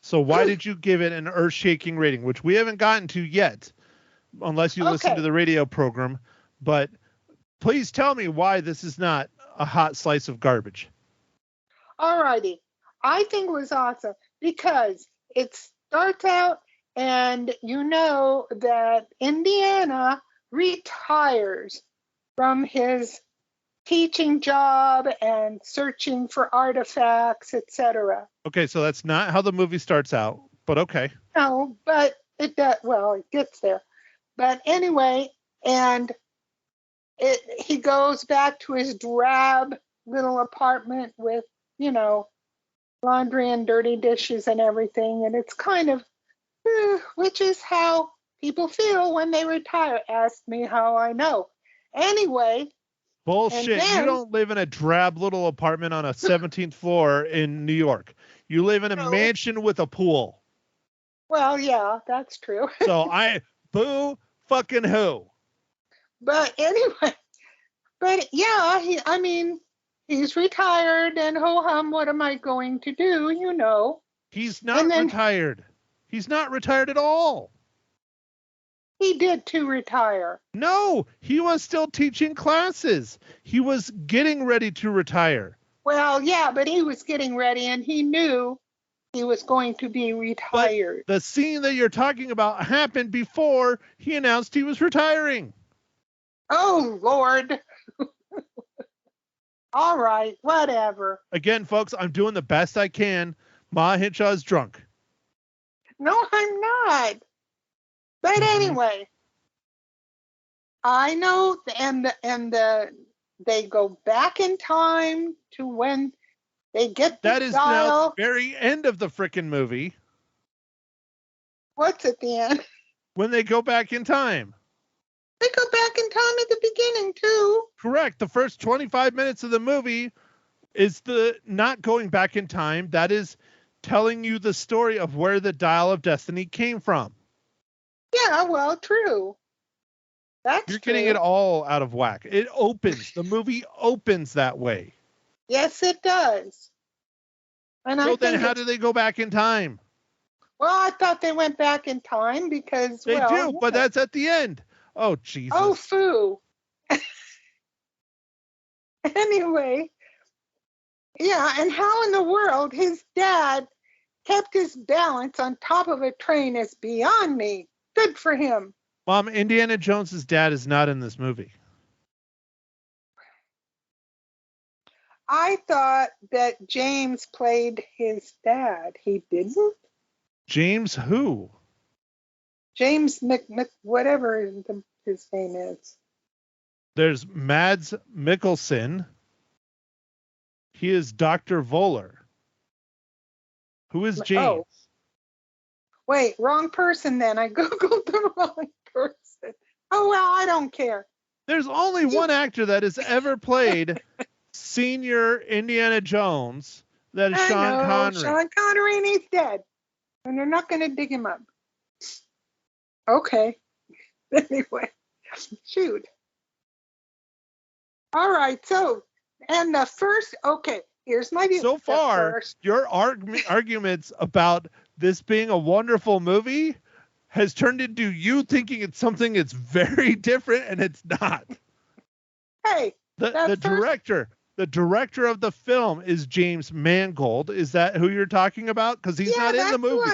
So why did you give it an earth-shaking rating, which we haven't gotten to yet, unless you listen to the radio program. But please tell me why this is not a hot slice of garbage. All righty. I think it was awesome because it starts out and you know that Indiana retires from his teaching job and searching for artifacts, etc. Okay, so that's not how the movie starts out, but okay. No, but it does. Well, it gets there. But anyway, and he goes back to his drab little apartment with, laundry and dirty dishes and everything. And it's kind of, which is how people feel when they retire. Ask me how I know. Anyway. Bullshit. You don't live in a drab little apartment on a 17th floor in New York. You live in a mansion with a pool. Well, yeah, that's true. So boo fucking who. But anyway, yeah, he's retired and ho-hum, what am I going to do, He's not retired. He's not retired at all. He did to retire. No, he was still teaching classes. He was getting ready to retire. Well, yeah, but he was getting ready and he knew he was going to be retired. But the scene that you're talking about happened before he announced he was retiring. Oh, Lord. All right, whatever. Again, folks, I'm doing the best I can. Ma Hinshaw is drunk. No, I'm not. But anyway, I know, they go back in time to when they get the That is now the very end of the frickin' movie. What's at the end? When they go back in time. They go back in time at the beginning, too. Correct. The first 25 minutes of the movie is the not going back in time. That is telling you the story of where the Dial of Destiny came from. Yeah, well, true. You're getting it all out of whack. It opens. The movie opens that way. Yes, it does. And so then how do they go back in time? Well, I thought they went back in time because, They do, but that's at the end. Oh, Jesus. Oh, foo. Anyway, yeah, and how in the world his dad kept his balance on top of a train is beyond me. Good for him. Mom, Indiana Jones's dad is not in this movie. I thought that James played his dad. He didn't? James who? James whatever his name is. There's Mads Mikkelsen. He is Dr. Voller. Who is James? Oh. Wait, wrong person then. I Googled the wrong person. Oh, well, I don't care. There's only one actor that has ever played senior Indiana Jones. That is Sean Connery. Sean Connery, and he's dead. And they're not going to dig him up. Okay. Anyway, shoot. All right, so, and the first, okay, here's my view. So far, your arguments about this being a wonderful movie has turned into you thinking it's something that's very different, and it's not. Hey, the director of the film is James Mangold. Is that who you're talking about? Because he's not in the movie.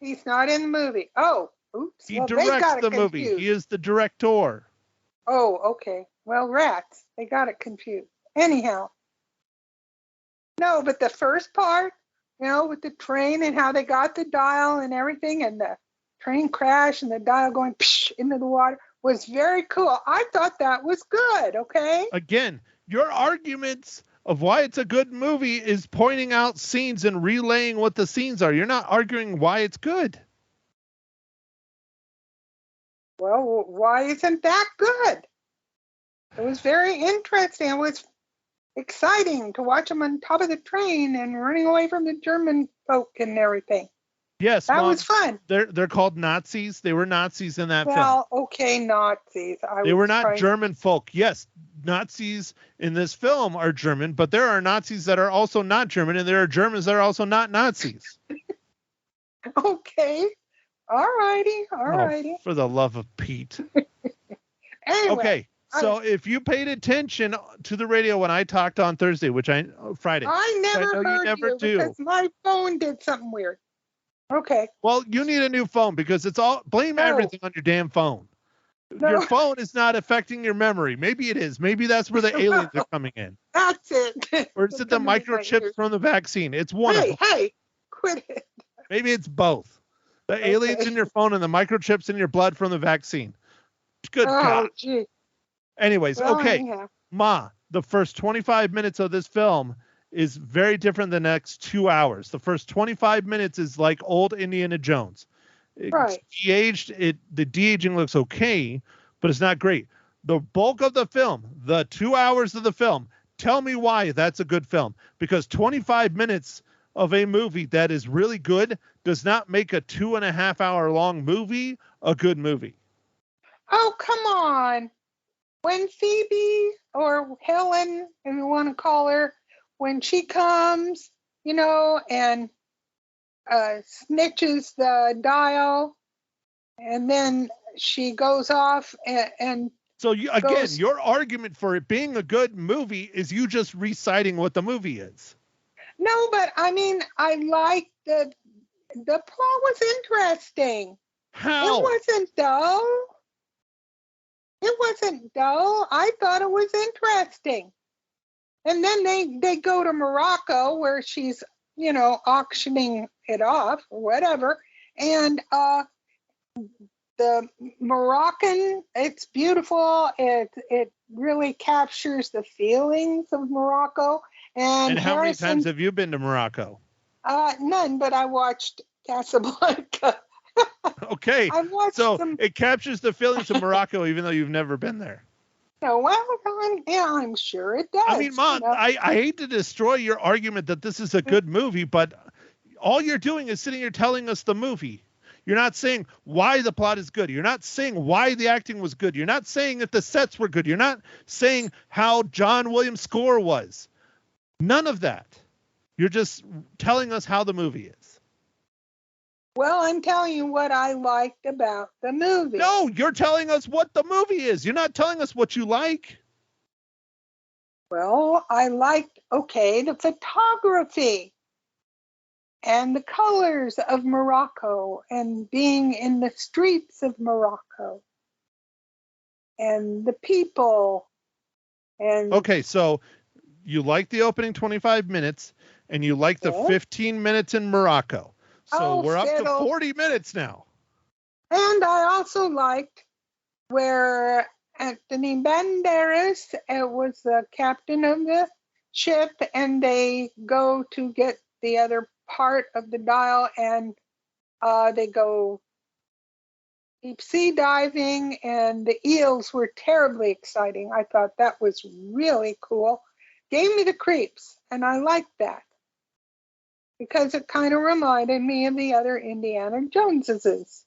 He's not in the movie. Oh, oops. He directs the movie. He is the director. Oh, okay. Well, rats. They got it confused. Anyhow. No, but the first part, with the train and how they got the dial and everything, and the train crash and the dial going into the water was very cool. I thought that was good, okay? Again, your arguments of why it's a good movie is pointing out scenes and relaying what the scenes are. You're not arguing why it's good. Well, why isn't that good? It was very interesting. It was exciting to watch them on top of the train and running away from the German folk and everything. Yes, that Mom, was fun. They're called Nazis. They were Nazis in that film. Well, okay, Nazis. They were not German folk. Yes, Nazis in this film are German, but there are Nazis that are also not German, and there are Germans that are also not Nazis. Okay. All righty. Oh, for the love of Pete. Anyway, okay. So if you paid attention to the radio when I talked on Thursday, Friday. I never heard you because my phone did something weird. Okay. Well, you need a new phone because it's all blame everything on your damn phone. No. Your phone is not affecting your memory. Maybe it is. Maybe that's where the aliens are coming in. That's it. Or is it the microchips from the vaccine? It's one of them. Hey, quit it. Maybe it's both. The aliens in your phone and the microchips in your blood from the vaccine. Good God. Gee. Anyways, okay. Ma, the first 25 minutes of this film is very different than the next 2 hours. The first 25 minutes is like old Indiana Jones. Right. The de-aging looks okay, but it's not great. The bulk of the film, the 2 hours of the film, tell me why that's a good film. Because 25 minutes of a movie that is really good does not make a 2.5 hour long movie a good movie. Oh, come on. When Phoebe, or Helen, if you want to call her, when she comes, and snitches the dial, and then she goes off and so your argument for it being a good movie is you just reciting what the movie is. No, but I mean, I like the plot was interesting. How? It wasn't dull. I thought it was interesting. And then they go to Morocco where she's, auctioning it off or whatever. And the Moroccan, it's beautiful. It really captures the feelings of Morocco. And how many times have you been to Morocco? None, but I watched Casa Bonita. Okay, so it captures the feelings of Morocco, even though you've never been there. No, well, I'm sure it does. I mean, Mom, I hate to destroy your argument that this is a good movie, but all you're doing is sitting here telling us the movie. You're not saying why the plot is good. You're not saying why the acting was good. You're not saying if the sets were good. You're not saying how John Williams' score was. None of that. You're just telling us how the movie is. Well, I'm telling you what I liked about the movie. No, you're telling us what the movie is. You're not telling us what you like. Well, I liked, the photography and the colors of Morocco and being in the streets of Morocco and the people. And okay, so you like the opening 25 minutes, and you like the 15 minutes in Morocco. So we're up to 40 minutes now. And I also liked where Anthony Banderas was the captain of the ship, and they go to get the other part of the dial, and they go deep sea diving, and the eels were terribly exciting. I thought that was really cool. Gave me the creeps, and I liked that because it kind of reminded me of the other Indiana Joneses.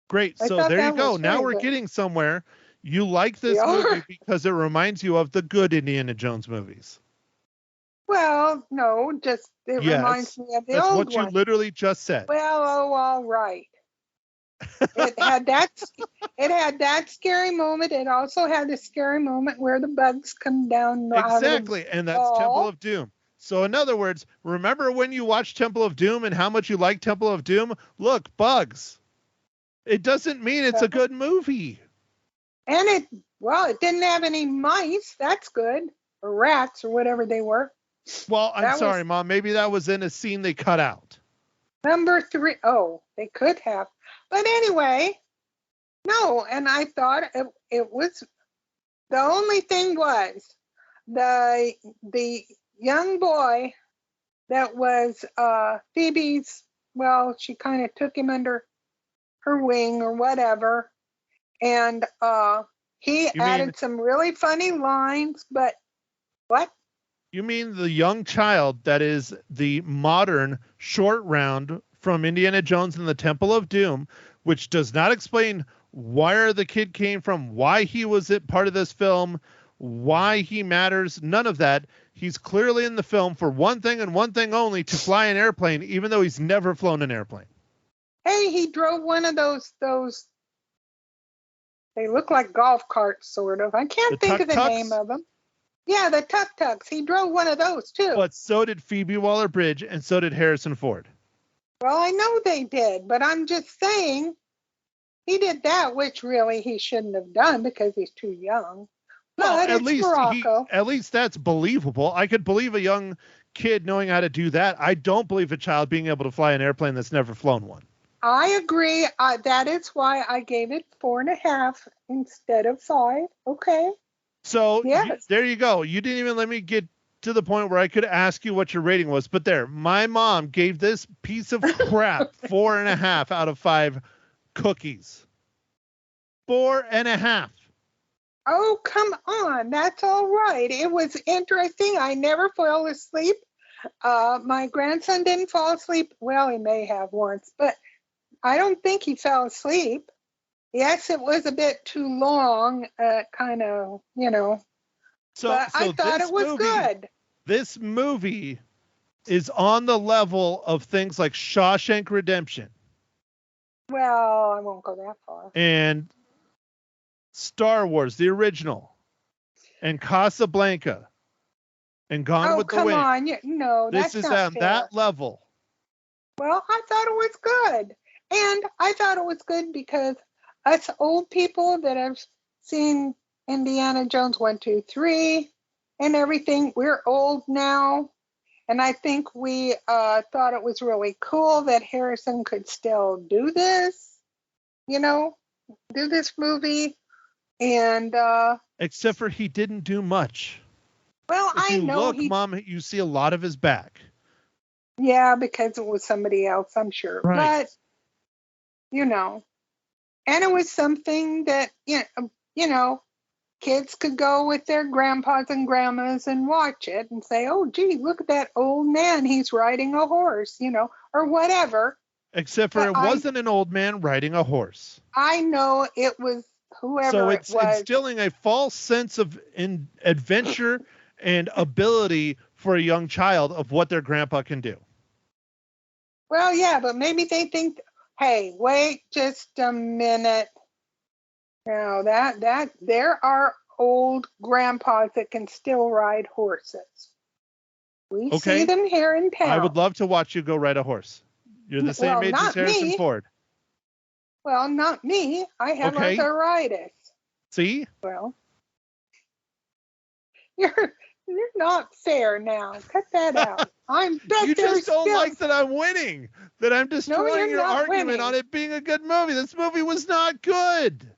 Great. So there you go. Now we're getting somewhere. You like this movie because it reminds you of the good Indiana Jones movies. Well, no, just it reminds me of the old one. That's what you literally just said. Well, all right. It had that scary moment. It also had the scary moment where the bugs come down. Exactly, and that's Temple of Doom. So in other words, remember when you watched Temple of Doom and how much you like Temple of Doom? Look, bugs. It doesn't mean it's a good movie. And it didn't have any mice. That's good. Or rats or whatever they were. Well, I'm sorry, Mom. Maybe that was in a scene they cut out. Number 3. Oh, they could have. But anyway, no. And I thought it was, the only thing was the young boy that was Phoebe's, well, she kind of took him under her wing or whatever. And he added some really funny lines, but what? You mean the young child that is the modern short round from Indiana Jones and the Temple of Doom, which does not explain where the kid came from, why he was part of this film, why he matters, none of that. He's clearly in the film for one thing and one thing only, to fly an airplane, even though he's never flown an airplane. Hey, he drove one of those, they look like golf carts, sort of. I can't think of the name of them. Yeah, the tuk-tuks. He drove one of those, too. But so did Phoebe Waller-Bridge, and so did Harrison Ford. Well, I know they did, but I'm just saying he did that, which really he shouldn't have done because he's too young. But well, at least that's believable. I could believe a young kid knowing how to do that. I don't believe a child being able to fly an airplane that's never flown one. I agree. That is why I gave it 4.5 instead of 5. Okay. So there you go. You didn't even let me get to the point where I could ask you what your rating was. But there, my mom gave this piece of crap 4.5 out of 5 cookies. 4.5. Oh, come on. That's all right. It was interesting. I never fell asleep. My grandson didn't fall asleep. Well, he may have once, but I don't think he fell asleep. Yes, it was a bit too long, kind of, but I thought it was good. This movie is on the level of things like Shawshank Redemption. Well, I won't go that far. And Star Wars, the original. And Casablanca. And Gone with the Wind. Oh, come on. No, that's not fair. This is on that level. Well, I thought it was good. And I thought it was good because us old people that have seen Indiana Jones 1, 2, 3 and everything, we're old now. And I think we thought it was really cool that Harrison could still do this, do this movie. And except for he didn't do much. Well, I know. Look, Mom, you see a lot of his back. Yeah, because it was somebody else, I'm sure. Right. But, and it was something that, kids could go with their grandpas and grandmas and watch it and say, oh, gee, look at that old man. He's riding a horse, or whatever. Except for it wasn't an old man riding a horse. I know it was whoever it was. So it's instilling a false sense of adventure and ability for a young child of what their grandpa can do. Well, yeah, but maybe they think, hey, wait just a minute. Now that there are old grandpas that can still ride horses. We see them here in town. I would love to watch you go ride a horse. You're the same age as Harrison Ford. Well, not me. I have arthritis. See? Well, You're not fair now. Cut that out. I'm bet You there's just don't still... like that I'm winning, that I'm destroying you're your not argument winning. on it being a good movie. This movie was not good.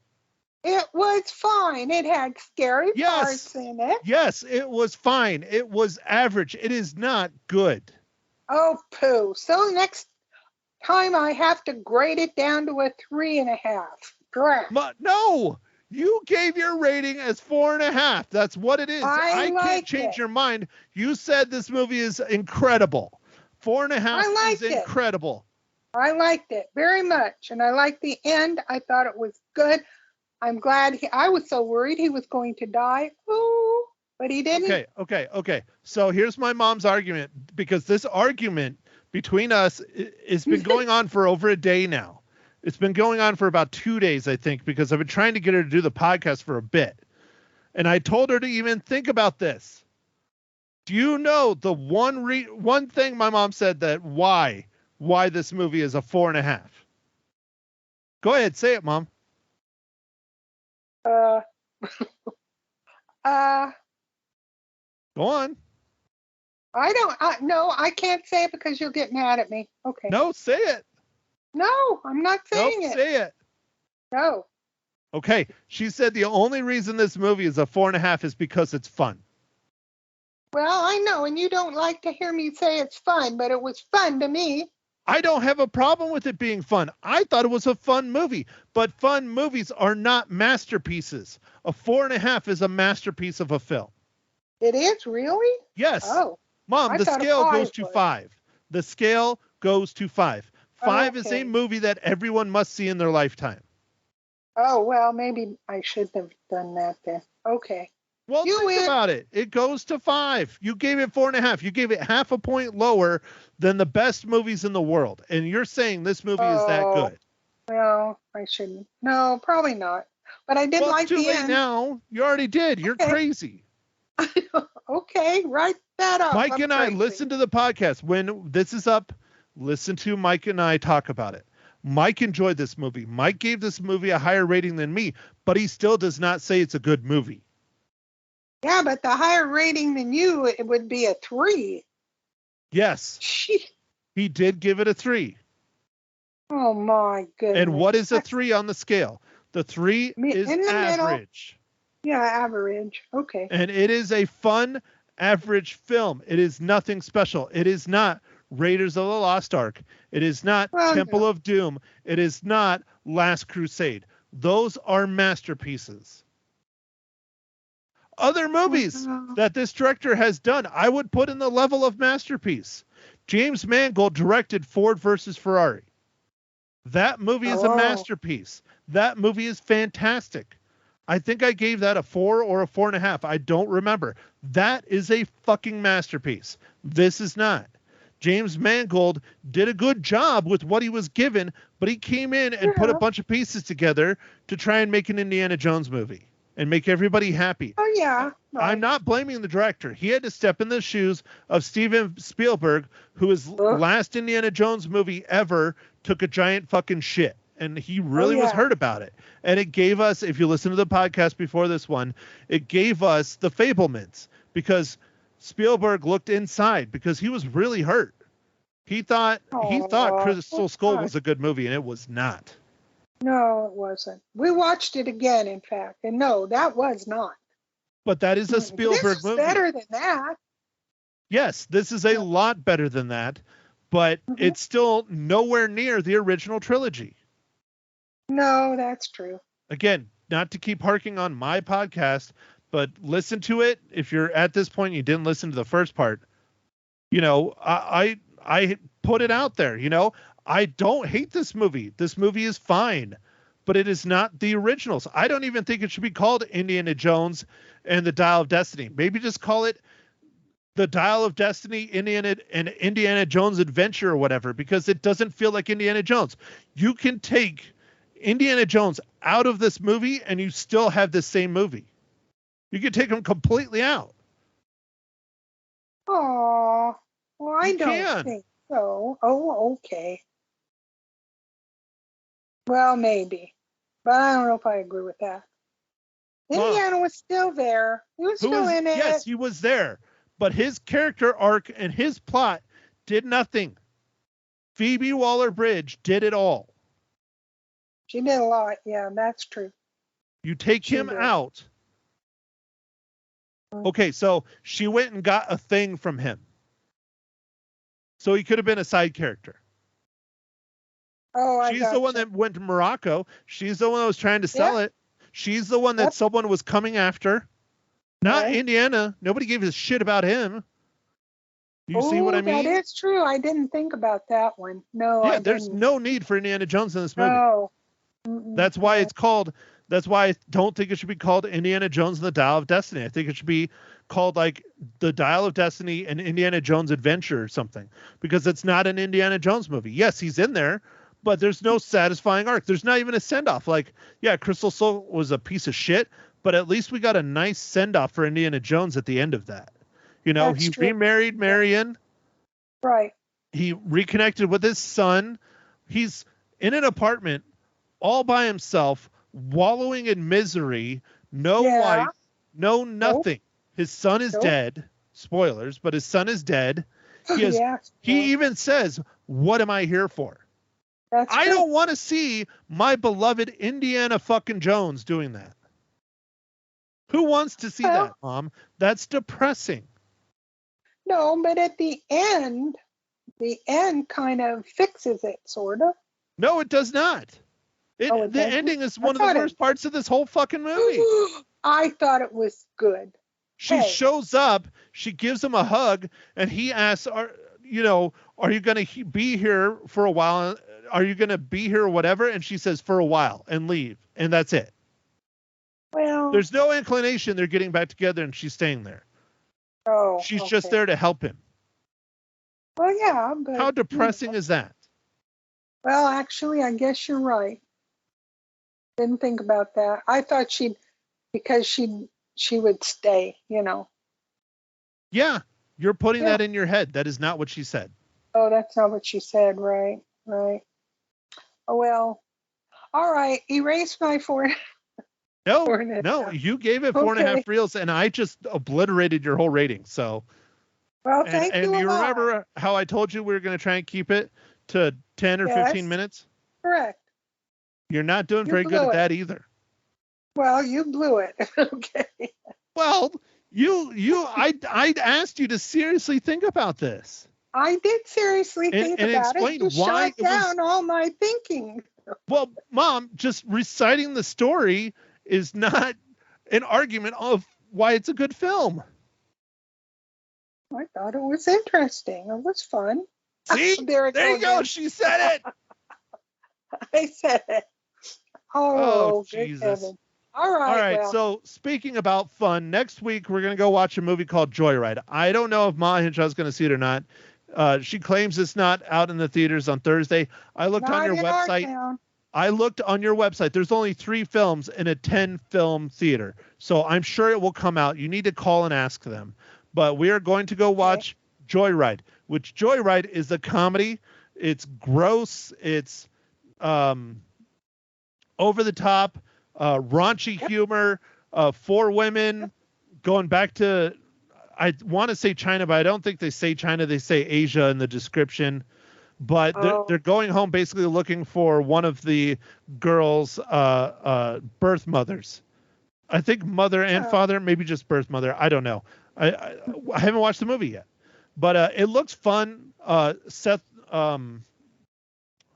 It was fine. It had scary Yes. parts in it. Yes, it was fine. It was average. It is not good. Oh, poo. So next time I have to grade it down to a 3.5. Correct. No, you gave your rating as 4.5. That's what it is. I can't change your mind. You said this movie is incredible. 4.5 is incredible. I liked it very much, and I liked the end. I thought it was good. I'm glad I was so worried he was going to die. Ooh, but he didn't. Okay. So here's my mom's argument, because this argument between us has been going on for over a day now. It's been going on for about 2 days, I think, because I've been trying to get her to do the podcast for a bit. And I told her to even think about this. Do you know the one thing my mom said that why this movie is a 4.5? Go ahead, say it, Mom. Go on. No, I can't say it because you'll get mad at me. Okay. No, say it. No, I'm not saying it. Say it. No. Okay. She said the only reason this movie is a 4.5 is because it's fun. Well, I know, and you don't like to hear me say it's fun, but it was fun to me. I don't have a problem with it being fun. I thought it was a fun movie, but fun movies are not masterpieces. A 4.5 is a masterpiece of a film. It is, really? Yes. Oh. Mom, the scale goes to 5. The scale goes to 5. 5 is a movie that everyone must see in their lifetime. Oh, well, maybe I should have done that then. Okay. Well, think about it. It goes to 5. You gave it 4.5. You gave it half a point lower than the best movies in the world. And you're saying this movie is that good. Well, I shouldn't. No, probably not. But I did like the end. It's too late now. You already did. You're crazy. Okay, write that up. Mike and I listen to the podcast. When this is up, listen to Mike and I talk about it. Mike enjoyed this movie. Mike gave this movie a higher rating than me, but he still does not say it's a good movie. Yeah, but the higher rating than you, it would be a 3. Yes. He did give it a 3. Oh, my goodness. And what is a 3 on the scale? The 3 is average. Yeah, average. Okay. And it is a fun, average film. It is nothing special. It is not Raiders of the Lost Ark. It is not Temple of Doom. It is not Last Crusade. Those are masterpieces. Other movies that this director has done, I would put in the level of masterpiece. James Mangold directed Ford versus Ferrari. That movie is a masterpiece. That movie is fantastic. I think I gave that a 4 or a 4.5. I don't remember. That is a fucking masterpiece. This is not. James Mangold did a good job with what he was given, but he came in and put a bunch of pieces together to try and make an Indiana Jones movie and make everybody happy. Oh, yeah. Right. I'm not blaming the director. He had to step in the shoes of Steven Spielberg, who his last Indiana Jones movie ever took a giant fucking shit. And he really was hurt about it. And it gave us, if you listen to the podcast before this one, it gave us The Fabelmans, because Spielberg looked inside, because he was really hurt. He thought Crystal Skull was a good movie, and it was not. No, it wasn't. We watched it again, in fact, and no, that was not. But that is a Spielberg movie. Better than that. Yes, this is a lot better than that, but it's still nowhere near the original trilogy. No, that's true. Again, not to keep harking on my podcast, but listen to it. If you're at this point, you didn't listen to the first part. You know, I put it out there. You know, I don't hate this movie. This movie is fine, but it is not the originals. I don't even think it should be called Indiana Jones and the Dial of Destiny. Maybe just call it the Dial of Destiny, Indiana Jones Adventure or whatever, because it doesn't feel like Indiana Jones. You can take Indiana Jones out of this movie and you still have the same movie. You can take him completely out. Oh, well, I don't think so. Oh, okay. Well, maybe, but I don't know if I agree with that. Indiana was still there. He was still in it. Yes, he was there. But his character arc and his plot did nothing. Phoebe Waller-Bridge did it all. She did a lot. Yeah, that's true. You take him out. Okay, so she went and got a thing from him. So he could have been a side character. Oh, She's the one that went to Morocco. She's the one that was trying to sell it. She's the one that someone was coming after. Not Indiana. Nobody gave a shit about him. You see what I mean? That is true. I didn't think about that one. No. Yeah, there's no need for Indiana Jones in this movie. No. That's why it's called. That's why I don't think it should be called Indiana Jones and the Dial of Destiny. I think it should be called like the Dial of Destiny and Indiana Jones Adventure or something, because it's not an Indiana Jones movie. Yes, he's in there, but there's no satisfying arc. There's not even a send-off. Like, yeah, Crystal Skull was a piece of shit, but at least we got a nice send-off for Indiana Jones at the end of that. You know, he remarried Marion. Right. He reconnected with his son. He's in an apartment all by himself, wallowing in misery. No wife, no nothing. His son is dead. Spoilers, but his son is dead. He even says, "What am I here for?" I don't want to see my beloved Indiana fucking Jones doing that. Who wants to see that, Mom? That's depressing. No, but at the end kind of fixes it, sort of. No, it does not. The ending is one of the worst parts of this whole fucking movie. I thought it was good. She shows up, she gives him a hug, and he asks, are you going to be here for a while? Are you going to be here or whatever? And she says, for a while, and leave. And that's it. Well, there's no inclination they're getting back together, and she's staying there. Oh, she's just there to help him. Well, yeah, but how depressing is that? Well, actually, I guess you're right. Didn't think about that. I thought she would stay, Yeah, you're putting that in your head. That is not what she said. Oh, that's not what she said. Right. Oh, well. All right. Erase my four. No, you gave it 4.5 reels, and I just obliterated your whole rating. So, well, thank you. And you remember how I told you we were going to try and keep it to 10 or 15 minutes? Correct. You're not doing very good at that either. Well, you blew it. Okay. Well, I asked you to seriously think about this. I did seriously think about it. You shut down all my thinking. Well, Mom, just reciting the story is not an argument of why it's a good film. I thought it was interesting. It was fun. See? There you go. She said it. I said it. Oh, Jesus. Heaven. All right. Well. So speaking about fun, next week we're going to go watch a movie called Joyride. I don't know if Ma Hinshaw is going to see it or not. She claims it's not out in the theaters on Thursday. I looked on your website. There's only 3 films in a 10-film theater. So I'm sure it will come out. You need to call and ask them. But we are going to go watch Joyride, which Joyride is a comedy. It's gross. It's over the top, raunchy humor, 4 women going back to, I want to say China, but I don't think they say China. They say Asia in the description. But they're going home basically looking for one of the girls' birth mothers. I think mother and father, maybe just birth mother. I don't know. I haven't watched the movie yet. But it looks fun. Seth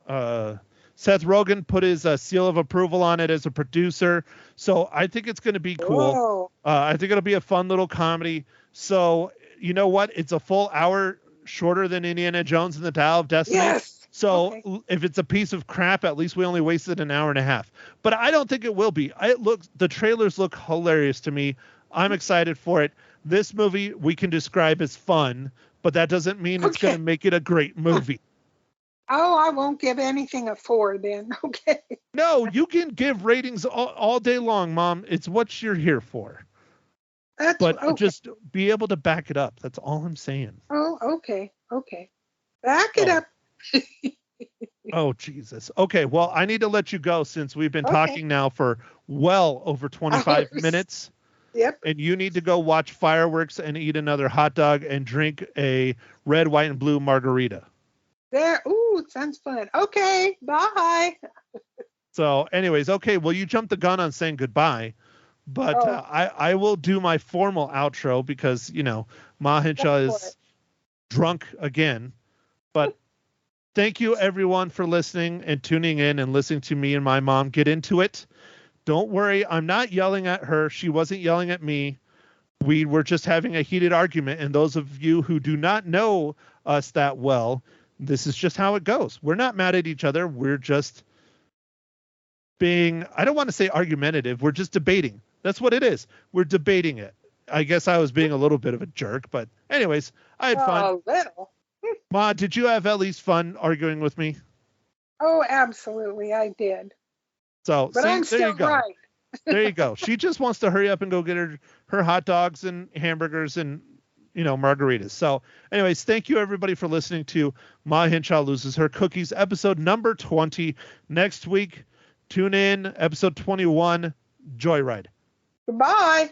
Rogen put his seal of approval on it as a producer. So I think it's going to be cool. I think it'll be a fun little comedy. So you know what? It's a full hour shorter than Indiana Jones and the Dial of Destiny. Yes. So if it's a piece of crap, at least we only wasted an hour and a half. But I don't think it will be. The trailers look hilarious to me. I'm excited for it. This movie we can describe as fun, but that doesn't mean it's going to make it a great movie. Oh, I won't give anything a 4 then. Okay. No, you can give ratings all day long, Mom. It's what you're here for. Just be able to back it up. That's all I'm saying. Oh, okay. Back it up. Oh, Jesus. Okay, well, I need to let you go since we've been talking now for well over 25 minutes. Yep. And you need to go watch fireworks and eat another hot dog and drink a red, white, and blue margarita. There. Ooh, sounds fun. Okay, bye. So anyways, okay, well, you jumped the gun on saying goodbye, but I will do my formal outro because, Ma Hinshaw is drunk again. But thank you, everyone, for listening and tuning in and listening to me and my mom get into it. Don't worry, I'm not yelling at her. She wasn't yelling at me. We were just having a heated argument. And those of you who do not know us that well, this is just how it goes. We're not mad at each other. We're just being, I don't want to say argumentative. We're just debating. That's what it is. We're debating it. I guess I was being a little bit of a jerk. But anyways, I had fun. A little. Ma, did you have at least fun arguing with me? Oh, absolutely, I did. So, but I'm there still you go. right. There you go. She just wants to hurry up and go get her hot dogs and hamburgers and, margaritas. So anyways, thank you everybody for listening to Ma Hinshaw Loses Her Cookies, episode number 20. Next week, tune in, episode 21, Joyride. Goodbye.